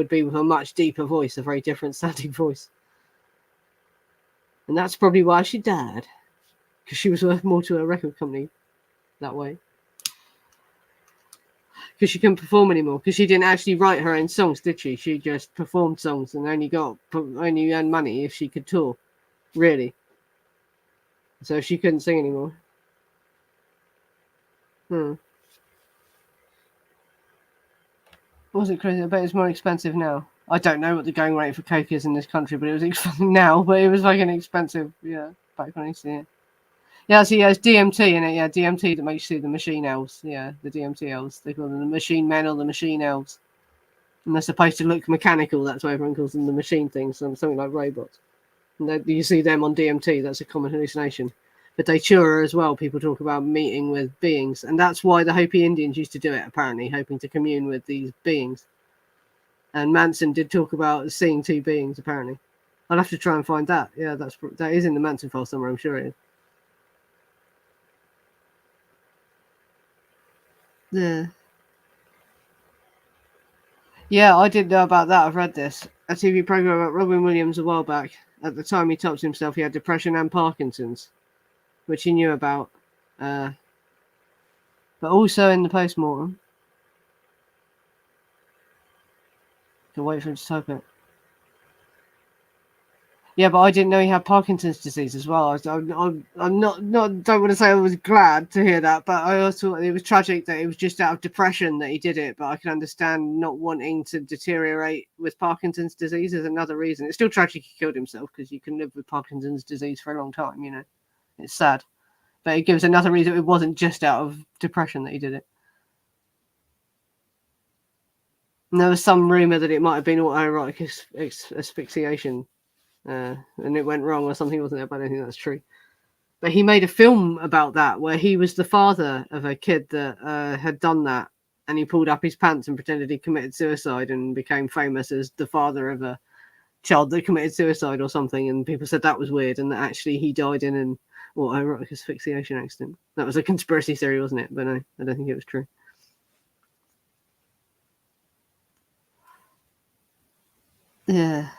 be with a much deeper voice, a very different sounding voice. And that's probably why she died, because she was worth more to her record company that way. Because she couldn't perform anymore. Because she didn't actually write her own songs, did she? She just performed songs and only earned money if she could tour, really. So she couldn't sing anymore. Was it crazy? I bet it's more expensive now. I don't know what the going rate for coke is in this country, but it was expensive now. But it was fucking expensive, back when I used to see it. Yeah, so it's DMT in it. Yeah, DMT that makes you see the machine elves. Yeah, the DMT elves. They call them the machine men or the machine elves. And they're supposed to look mechanical. That's why everyone calls them the machine things, something like robots. And you see them on DMT. That's a common hallucination. But Datura as well, people talk about meeting with beings. And that's why the Hopi Indians used to do it, apparently, hoping to commune with these beings. And Manson did talk about seeing two beings, apparently. I'll have to try and find that. Yeah, that is in the Manson file somewhere, I'm sure it is. Yeah, I didn't know about that. I've read this. A TV program about Robin Williams a while back. At the time he told himself he had depression and Parkinson's, which he knew about. But also in the postmortem. Can wait for him to type it. Yeah, but I didn't know he had Parkinson's disease as well. I'm not don't want to say I was glad to hear that, but I also thought it was tragic that it was just out of depression that he did it. But I can understand not wanting to deteriorate with Parkinson's disease is another reason. It's still tragic he killed himself, because you can live with Parkinson's disease for a long time, It's sad. But it gives another reason it wasn't just out of depression that he did it. And there was some rumour that it might have been autoerotic asphyxiation. And it went wrong or something, wasn't it? But I don't think that's true. But he made a film about that where he was the father of a kid that had done that, and he pulled up his pants and pretended he committed suicide and became famous as the father of a child that committed suicide or something. And people said that was weird, and that actually he died in an autoerotic asphyxiation accident. That was a conspiracy theory, wasn't it? But no, I don't think it was true. Yeah.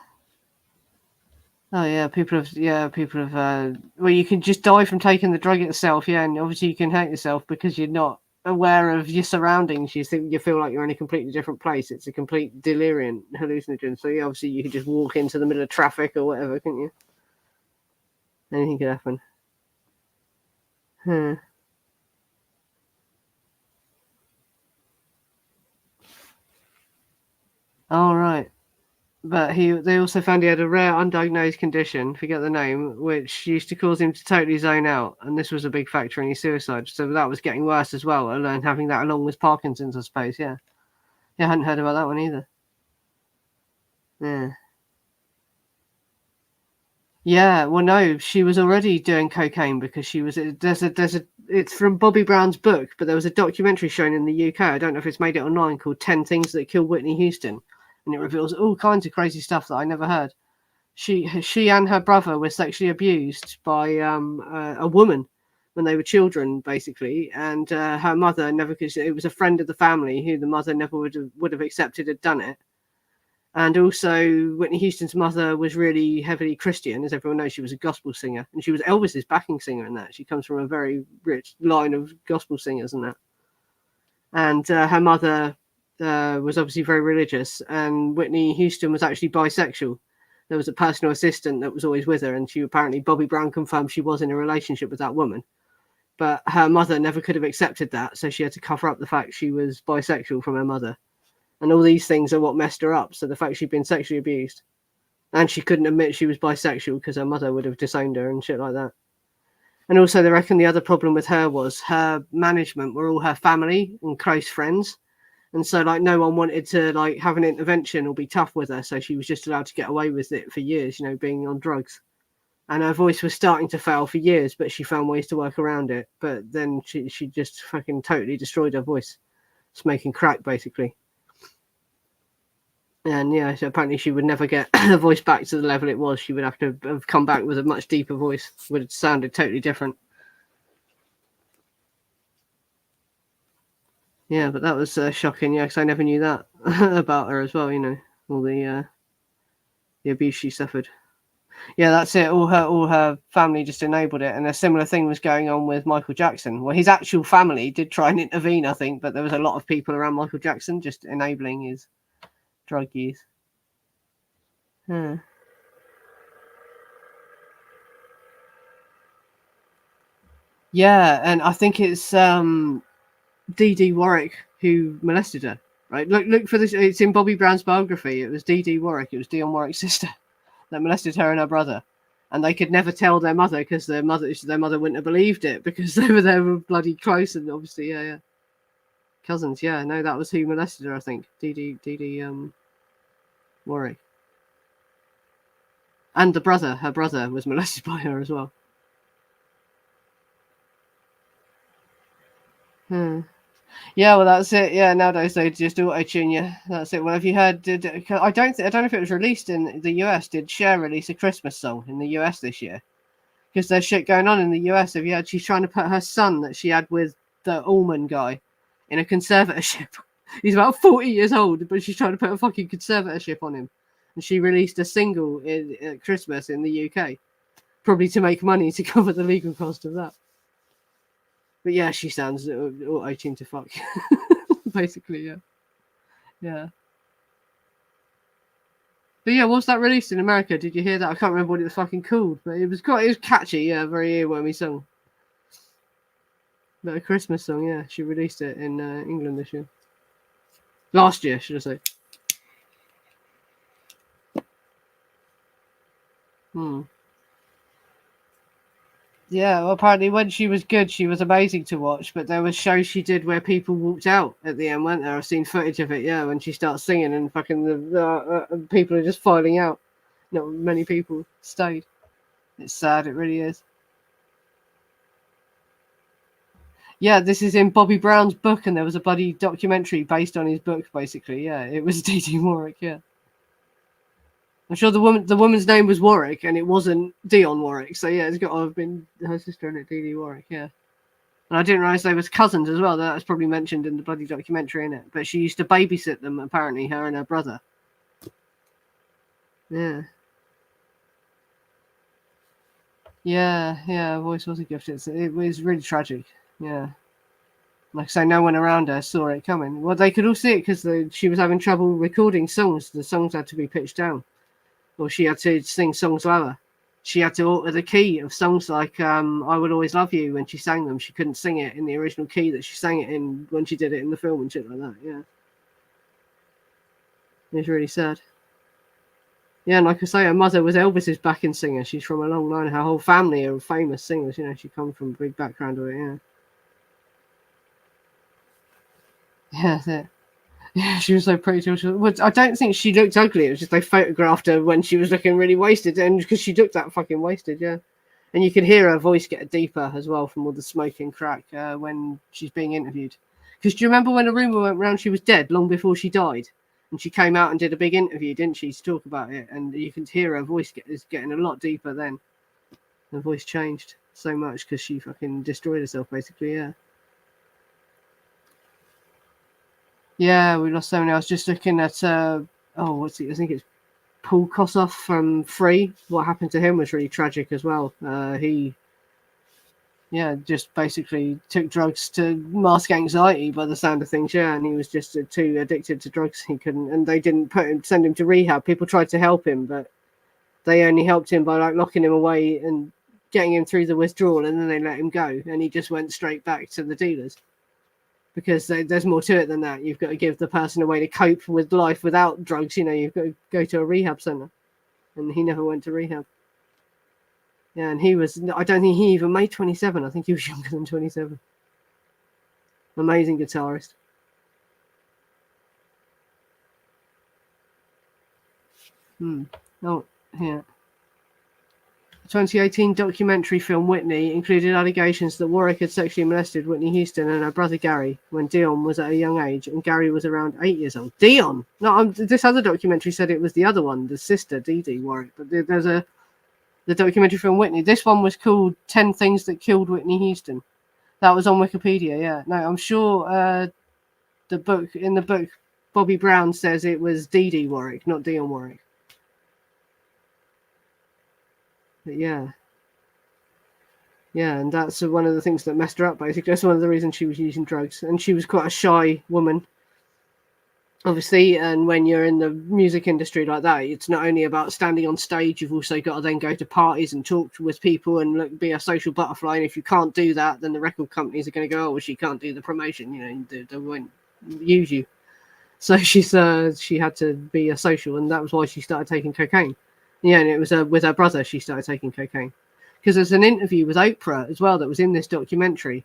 Oh yeah, people have. Well, you can just die from taking the drug itself, yeah, and obviously you can hurt yourself because you're not aware of your surroundings. You feel like you're in a completely different place. It's a complete delirium hallucinogen. So yeah, obviously you could just walk into the middle of traffic or whatever, couldn't you? Anything could happen. Huh. All right. But they also found he had a rare undiagnosed condition, forget the name, which used to cause him to totally zone out, and this was a big factor in his suicide. So that was getting worse as well, and having that along with Parkinson's, I suppose. Yeah, I hadn't heard about that one either. Yeah, yeah. Well, no, she was already doing cocaine because she was. It's from Bobby Brown's book, but there was a documentary shown in the UK. I don't know if it's made it online, called 10 Things That Killed Whitney Houston, and it reveals all kinds of crazy stuff that I never heard. She and her brother were sexually abused by a woman when they were children, basically, and her mother never. Cause it was a friend of the family who the mother never would have accepted had done it. And also, Whitney Houston's mother was really heavily Christian, as everyone knows. She was a gospel singer, and she was Elvis's backing singer in that. She comes from a very rich line of gospel singers and that. And her mother was obviously very religious, and Whitney Houston was actually bisexual. There was a personal assistant that was always with her, and Bobby Brown confirmed she was in a relationship with that woman. But her mother never could have accepted that, so she had to cover up the fact she was bisexual from her mother. And all these things are what messed her up. So the fact she'd been sexually abused, and she couldn't admit she was bisexual because her mother would have disowned her and shit like that. And also, they reckon the other problem with her was her management were all her family and close friends. And so, like, no one wanted to, like, have an intervention or be tough with her. So she was just allowed to get away with it for years, being on drugs. And her voice was starting to fail for years, but she found ways to work around it. But then she just fucking totally destroyed her voice, smoking crack, basically. And yeah, so apparently she would never get her voice back to the level it was. She would have to have come back with a much deeper voice. Would have sounded totally different. Yeah, but that was shocking. Yeah, because I never knew that about her as well. All the abuse she suffered. Yeah, that's it. All her family just enabled it, and a similar thing was going on with Michael Jackson. Well, his actual family did try and intervene, I think, but there was a lot of people around Michael Jackson just enabling his drug use. Hmm. Yeah, and I think it's Dee Dee Warwick who molested her. Right? Look for this. It's in Bobby Brown's biography. It was Dee Dee Warwick. It was Dionne Warwick's sister that molested her and her brother, and they could never tell their mother because their mother wouldn't have believed it because they were bloody close, and obviously yeah cousins. Yeah, no, that was who molested her. I think Dee Dee Warwick, and her brother was molested by her as well. Hmm. Yeah, well, that's it. Yeah, nowadays they just auto-tune you. That's it. Well, have you heard? I don't know if it was released in the US. Did Cher release a Christmas song in the US this year? Because there's shit going on in the US. Have you heard? She's trying to put her son that she had with the Allman guy in a conservatorship. He's about 40 years old, but she's trying to put a fucking conservatorship on him. And she released a single at Christmas in the UK, probably to make money to cover the legal cost of that. But yeah, she sounds auto-tuned to fuck. Basically, yeah. Yeah. But yeah, was that released in America? Did you hear that? I can't remember what it was fucking called, but it was catchy, yeah, very earwormy song. But a Christmas song, yeah. She released it in England this year. Last year, should I say. Yeah, well, apparently when she was good, she was amazing to watch. But there was shows she did where people walked out at the end, weren't there? I've seen footage of it. Yeah, when she starts singing and fucking the people are just filing out. Not many people stayed. It's sad. It really is. Yeah, this is in Bobby Brown's book, and there was a bloody documentary based on his book, basically. Yeah, it was Dee Warwick, yeah. I'm sure the woman's name was Warwick, and it wasn't Dionne Warwick, so yeah, it's got to have been her sister in it, Dee Warwick, yeah. And I didn't realise they was cousins as well. That was probably mentioned in the bloody documentary, innit? But she used to babysit them, apparently, her and her brother. Yeah. Yeah, voice was a gift. It was really tragic. Yeah. Like I say, no one around her saw it coming. Well, they could all see it because she was having trouble recording songs. The songs had to be pitched down, or she had to sing songs lower. She had to alter the key of songs like "I Will Always Love You" when she sang them. She couldn't sing it in the original key that she sang it in when she did it in the film and shit like that. Yeah, it was really sad. Yeah, and like I say, her mother was Elvis's backing singer. She's from a long line. Her whole family are famous singers. You know, she comes from a big background of it. Yeah, yeah, that's it. Yeah, she was so pretty. I don't think she looked ugly. It was just they photographed her when she was looking really wasted, and because she looked that fucking wasted, yeah. And you could hear her voice get deeper as well from all the smoke and crack when she's being interviewed. Because do you remember when a rumor went around she was dead long before she died, and she came out and did a big interview, didn't she, to talk about it? And you can hear her voice is getting a lot deeper then. Her voice changed so much because she fucking destroyed herself, basically. Yeah. Yeah, we lost so many. I was just looking at what's it? I think it's Paul Kossoff from Free. What happened to him was really tragic as well. He just basically took drugs to mask anxiety by the sound of things. Yeah, and he was just too addicted to drugs. He couldn't, and they didn't send him to rehab. People tried to help him, but they only helped him by like locking him away and getting him through the withdrawal, and then they let him go, and he just went straight back to the dealers. Because there's more to it than that. You've got to give the person a way to cope with life without drugs. You know, you've got to go to a rehab center, and he never went to rehab. Yeah, and I don't think he even made 27. I think he was younger than 27. Amazing guitarist. Oh, yeah. The 2018 documentary film Whitney included allegations that Warwick had sexually molested Whitney Houston and her brother Gary when Dionne was at a young age, and Gary was around 8 years old. Dionne! No, this other documentary said it was the other one, the sister, Dee Warwick. But there's the documentary film Whitney. This one was called 10 Things That Killed Whitney Houston. That was on Wikipedia, yeah. No, I'm sure in the book, Bobby Brown says it was Dee Warwick, not Dionne Warwick. But yeah, and that's one of the things that messed her up, basically. That's one of the reasons she was using drugs. And she was quite a shy woman, obviously. And when you're in the music industry like that, it's not only about standing on stage, you've also got to then go to parties and talk with people and be a social butterfly. And if you can't do that, then the record companies are going to go, oh, well, she can't do the promotion, you know, they won't use you. So she had to be a social, and that was why she started taking cocaine. Yeah, and it was with her brother she started taking cocaine. Because there's an interview with Oprah as well that was in this documentary.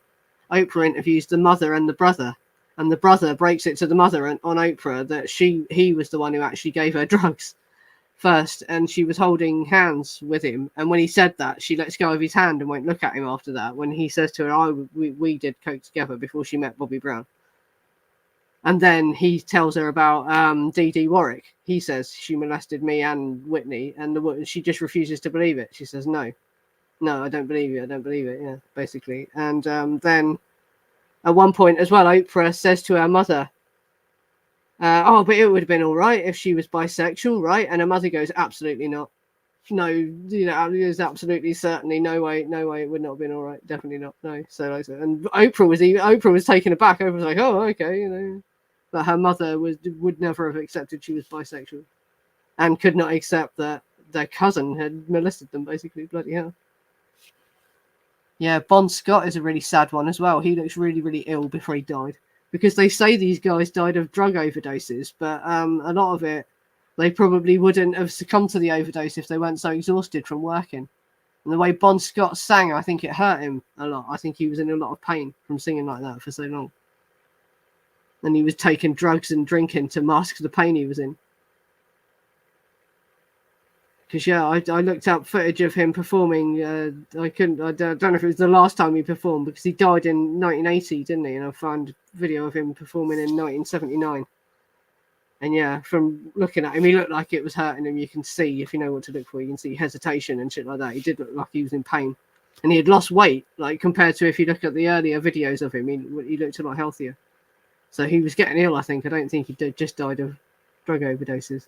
Oprah interviews the mother and the brother, and the brother breaks it to the mother on Oprah that he was the one who actually gave her drugs first, and she was holding hands with him. And when he said that, she lets go of his hand and won't look at him after that. When he says to her, we did coke together before she met Bobby Brown. And then he tells her about Dee Warwick. He says she molested me and Whitney, and she just refuses to believe it. She says, no, I don't believe you. I don't believe it. Yeah, basically. And then at one point as well, Oprah says to her mother, but it would have been all right if she was bisexual, right? And her mother goes, absolutely not. No, there's absolutely certainly no way it would not have been all right. Definitely not. No. So and Oprah was taken aback. Oprah was like, oh, okay, But her mother would never have accepted she was bisexual, and could not accept that their cousin had molested them. Basically, bloody hell. Yeah, Bon Scott is a really sad one as well. He looks really, really ill before he died, because they say these guys died of drug overdoses, but a lot of it, they probably wouldn't have succumbed to the overdose if they weren't so exhausted from working. And the way Bon Scott sang, I think it hurt him a lot. I think he was in a lot of pain from singing like that for so long. And he was taking drugs and drinking to mask the pain he was in. Because I looked up footage of him performing. I don't know if it was the last time he performed, because he died in 1980, didn't he? And I found video of him performing in 1979. And yeah, from looking at him, he looked like it was hurting him. You can see, if you know what to look for, you can see hesitation and shit like that. He did look like he was in pain, and he had lost weight, like compared to if you look at the earlier videos of him, he looked a lot healthier. So he was getting ill, I think. I don't think he just died of drug overdoses.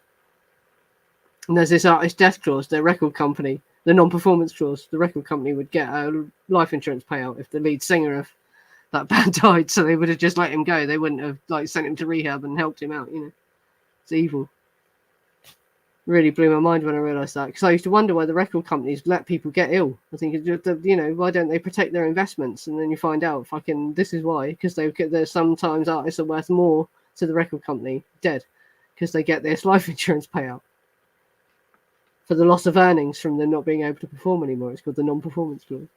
And there's this artist death clause, their record company, the non-performance clause. The record company would get a life insurance payout if the lead singer of that band died, so they would have just let him go. They wouldn't have like sent him to rehab and helped him out. You know, it's evil. Really blew my mind when I realised that, because I used to wonder why the record companies let people get ill. I think, you know, why don't they protect their investments? And then you find out, fucking, this is why, because there's sometimes artists are worth more to the record company dead, because they get this life insurance payout for the loss of earnings from them not being able to perform anymore. It's called the non-performance clause.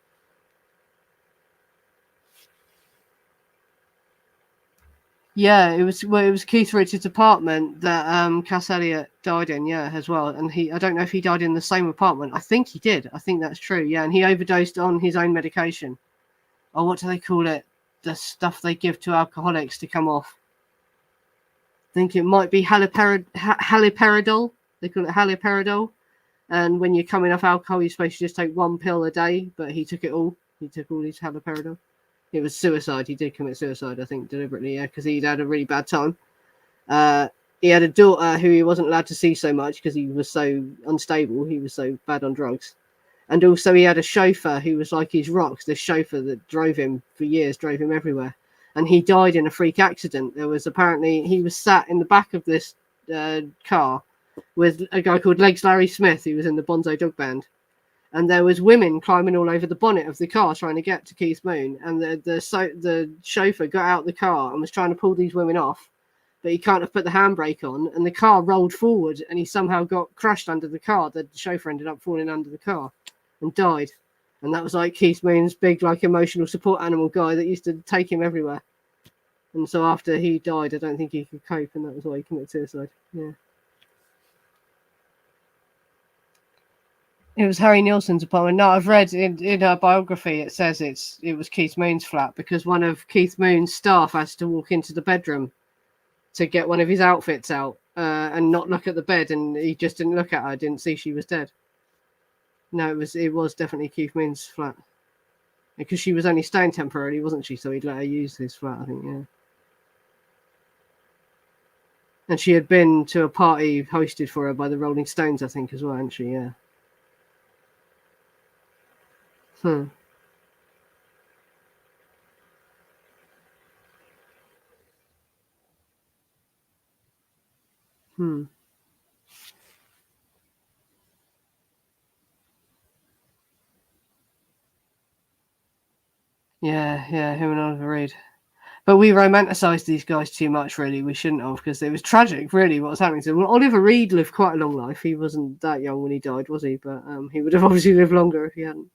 Yeah, it was Keith Richards' apartment that Cass Elliot died in, yeah, as well. And I don't know if he died in the same apartment. I think he did. I think that's true. Yeah, and he overdosed on his own medication. Or what do they call it? The stuff they give to alcoholics to come off. I think it might be haloperidol. They call it haloperidol. And when you're coming off alcohol, you're supposed to just take one pill a day, but he took it all. He took all his haloperidol. It was suicide. He did commit suicide, I think, deliberately, yeah, because he'd had a really bad time. He had a daughter who he wasn't allowed to see so much because he was so unstable. He was so bad on drugs. And also he had a chauffeur who was like his rocks, this chauffeur that drove him for years, drove him everywhere. And he died in a freak accident. There was apparently, he was sat in the back of this car with a guy called Legs Larry Smith, who was in the Bonzo Dog Band. And there was women climbing all over the bonnet of the car trying to get to Keith Moon. And the chauffeur got out the car and was trying to pull these women off, but he can't have put the handbrake on. And the car rolled forward, and he somehow got crushed under the car. The chauffeur ended up falling under the car and died. And that was like Keith Moon's big, like, emotional support animal guy that used to take him everywhere. And so after he died, I don't think he could cope, and that was why he committed suicide. Yeah. It was Harry Nilsson's apartment. No, I've read in her biography, it says it was Keith Moon's flat, because one of Keith Moon's staff has to walk into the bedroom to get one of his outfits out and not look at the bed, and he just didn't look at her, didn't see she was dead. No, it was definitely Keith Moon's flat, because she was only staying temporarily, wasn't she? So he'd let her use his flat, I think, yeah. And she had been to a party hosted for her by the Rolling Stones, I think, as well, hadn't she? Yeah. Hmm. Hmm. Yeah, him and Oliver Reed. But we romanticised these guys too much, really. We shouldn't have, because it was tragic, really, what was happening to them. Well, Oliver Reed lived quite a long life. He wasn't that young when he died, was he? But he would have obviously lived longer if he hadn't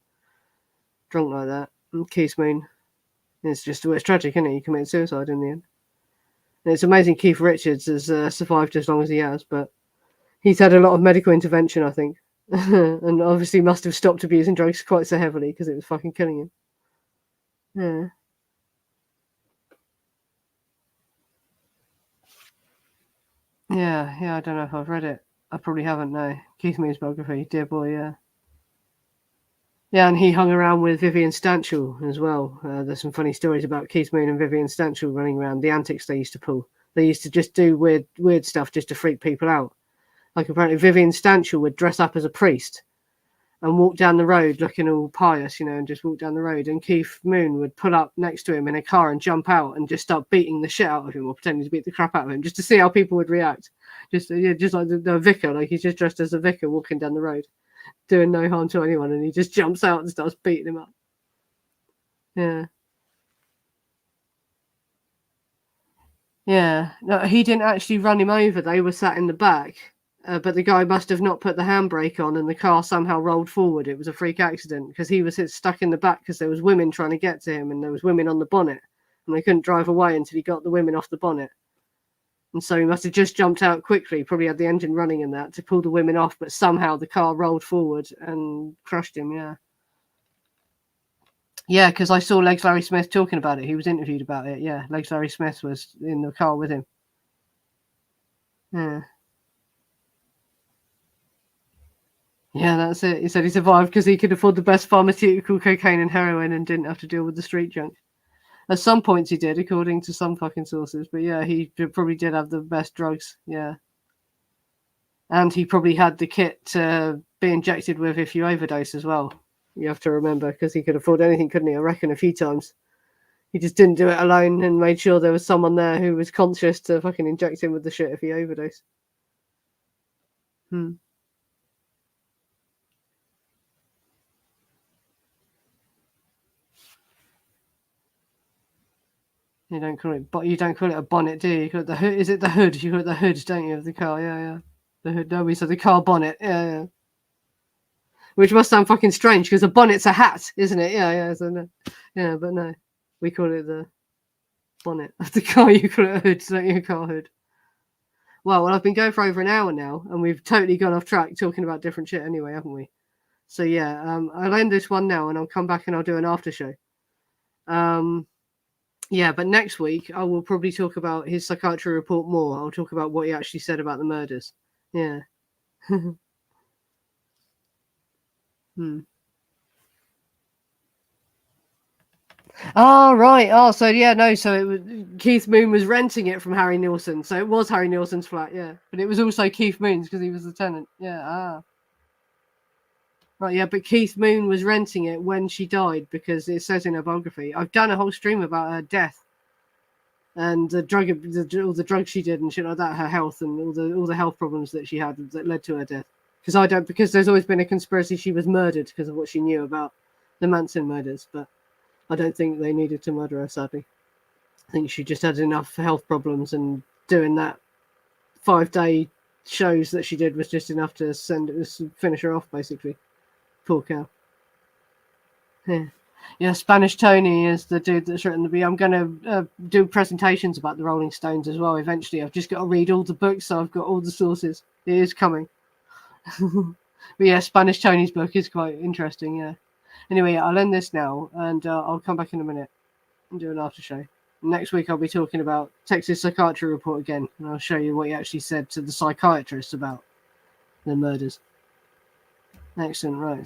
drunk like that. And Keith Moon, it's tragic, isn't it? He committed suicide in the end. And it's amazing Keith Richards has survived as long as he has, but he's had a lot of medical intervention, I think. And obviously must have stopped abusing drugs quite so heavily because it was fucking killing him. Yeah. Yeah, I don't know if I've read it. I probably haven't, no. Keith Moon's biography, dear boy, yeah. Yeah, and he hung around with Vivian Stanchel as well. There's some funny stories about Keith Moon and Vivian Stanchel running around, the antics they used to pull. They used to just do weird stuff just to freak people out. Like apparently Vivian Stanchel would dress up as a priest and walk down the road looking all pious, and just walk down the road. And Keith Moon would pull up next to him in a car and jump out and just start beating the shit out of him, or pretending to beat the crap out of him, just to see how people would react. Just like the vicar, like he's just dressed as a vicar walking down the road, doing no harm to anyone, and he just jumps out and starts beating him up. Yeah. Yeah. No, he didn't actually run him over. They were sat in the back. But the guy must have not put the handbrake on, and the car somehow rolled forward. It was a freak accident because he was stuck in the back because there was women trying to get to him, and there was women on the bonnet, and they couldn't drive away until he got the women off the bonnet. And so he must have just jumped out quickly, probably had the engine running and that, to pull the women off, but somehow the car rolled forward and crushed him, yeah. Yeah, because I saw Legs Larry Smith talking about it. He was interviewed about it, yeah. Legs Larry Smith was in the car with him. Yeah. Yeah, that's it. He said he survived because he could afford the best pharmaceutical cocaine and heroin and didn't have to deal with the street junk. At some points he did, according to some fucking sources. But yeah, he probably did have the best drugs, yeah. And he probably had the kit to be injected with if you overdose as well. You have to remember, because he could afford anything, couldn't he? I reckon a few times. He just didn't do it alone and made sure there was someone there who was conscious to fucking inject him with the shit if he overdosed. Hmm. You don't call it a bonnet, do you? You call it the hood. Is it the hood? You call it the hood, don't you, of the car? Yeah, yeah. The hood. No, we said the car bonnet. Yeah, yeah. Which must sound fucking strange because a bonnet's a hat, isn't it? Yeah, yeah. So no. Yeah, but no, we call it the bonnet of the car. You call it a hood, don't you? A car hood. Well, I've been going for over an hour now, and we've totally gone off track talking about different shit anyway, haven't we? So yeah, I'll end this one now, and I'll come back and I'll do an after show. Yeah, but next week I will probably talk about his psychiatry report more. I'll talk about what he actually said about the murders. Yeah. Hmm. Oh, right. Oh, so yeah, no. So it was Keith Moon was renting it from Harry Nilsson. So it was Harry Nilsson's flat, yeah. But it was also Keith Moon's because he was the tenant. Yeah. Ah. Right. Yeah, but Keith Moon was renting it when she died because it says in her biography. I've done a whole stream about her death and all the drugs she did and shit like that. Her health and all the health problems that she had that led to her death. Because there's always been a conspiracy she was murdered because of what she knew about the Manson murders, but I don't think they needed to murder her, sadly. I think she just had enough health problems, and doing that 5-day shows that she did was just enough to finish her off, basically. Poor cow. Yeah, Spanish Tony is the dude that's written the. I'm going to do presentations about the Rolling Stones as well. Eventually, I've just got to read all the books, so I've got all the sources. It is coming. But yeah, Spanish Tony's book is quite interesting. Yeah. Anyway, I'll end this now, and I'll come back in a minute and do an after show. Next week, I'll be talking about Texas Psychiatry Report again, and I'll show you what he actually said to the psychiatrists about the murders. Excellent, right.